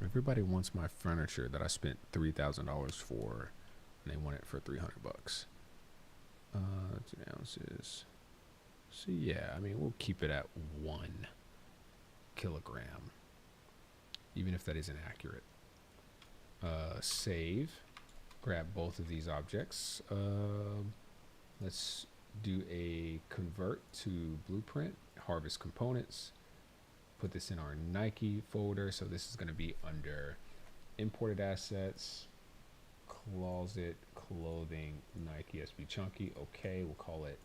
Everybody wants my furniture that I spent $3,000 for, and they want it for $300. 2 ounces. So yeah, I mean, we'll keep it at 1 kilogram, even if that isn't accurate. Save. Grab both of these objects. Let's do a convert to blueprint, harvest components, put this in our Nike folder. So this is going to be under imported assets, closet, clothing, Nike SB Chunky. Okay, we'll call it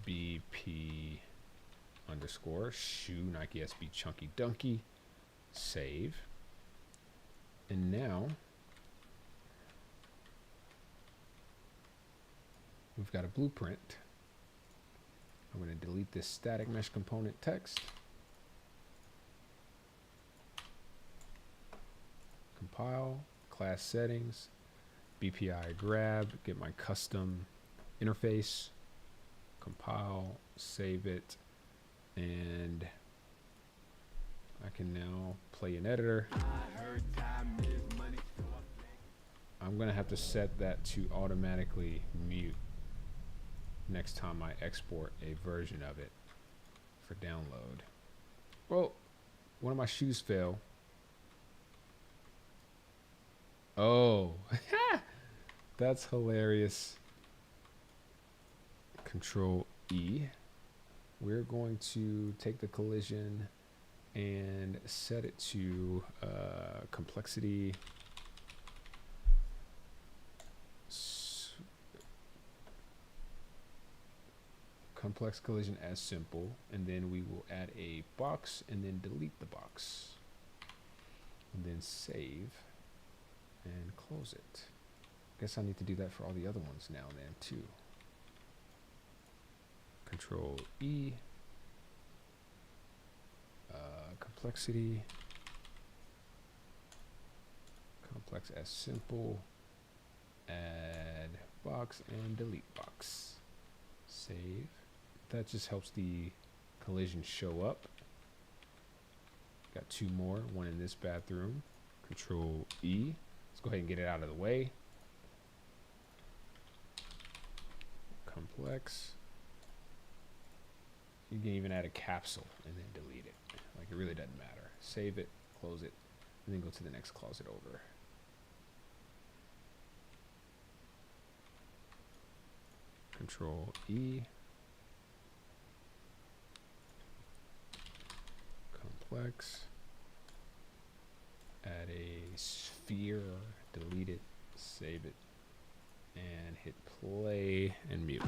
BP underscore shoe Nike SB Chunky Dunky. Save. And now we've got a blueprint. I'm going to delete this static mesh component text. Compile, class settings, BPI grab, get my custom interface, compile, save it, and I can now play an editor. I'm gonna have to set that to automatically mute next time I export a version of it for download. Well, one of my shoes fell. Oh, that's hilarious. Control E. We're going to take the collision and set it to complexity complex collision as simple, and then we will add a box and then delete the box and then save and close it. Guess I need to do that for all the other ones now and then too. Control E, complexity, complex as simple, add box and delete box. Save. That just helps the collision show up. Got 2 more, one in this bathroom. Control E. Let's go ahead and get it out of the way. Complex. You can even add a capsule and then delete it. Like, it really doesn't matter. Save it, close it, and then go to the next closet over. Control E. Complex. Add a sphere, delete it, save it, and hit play and mute.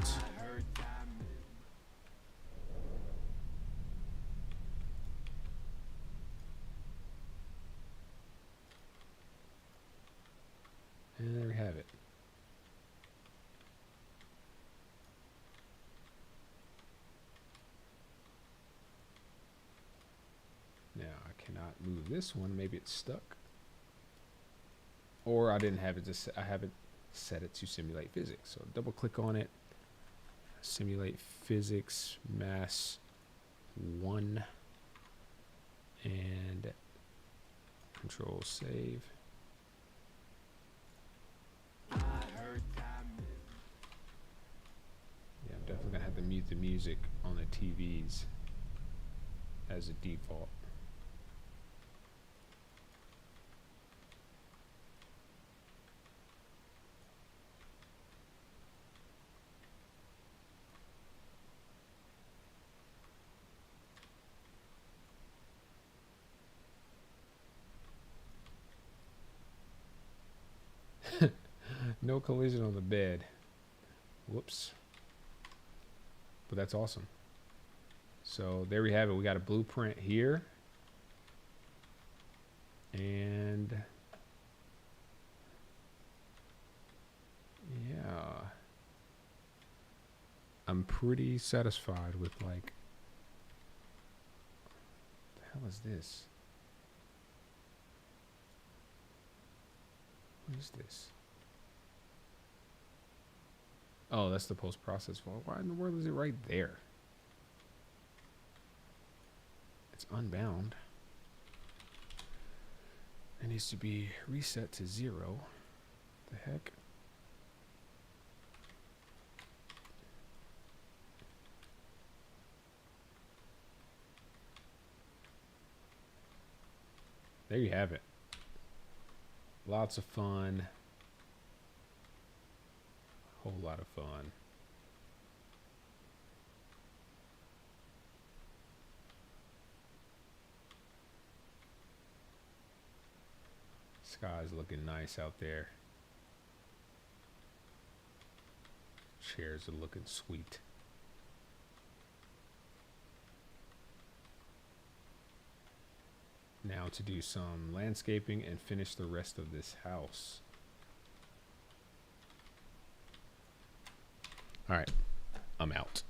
And there we have it. Now I cannot move this one. Maybe it's stuck, or I didn't have it. I haven't set it to simulate physics. So double click on it. Simulate physics mass 1, and control save. Yeah, I'm definitely gonna have to mute the music on the TVs as a default. No collision on the bed. Whoops. But that's awesome. So there we have it. We got a blueprint here. And yeah. I'm pretty satisfied with like, what the hell is this? What is this? Oh, that's the post-process file. Why in the world is it right there? It's unbound. It needs to be reset to 0. The heck? There you have it. Lots of fun. Whole lot of fun. Sky's looking nice out there. Chairs are looking sweet. Now to do some landscaping and finish the rest of this house. All right, I'm out.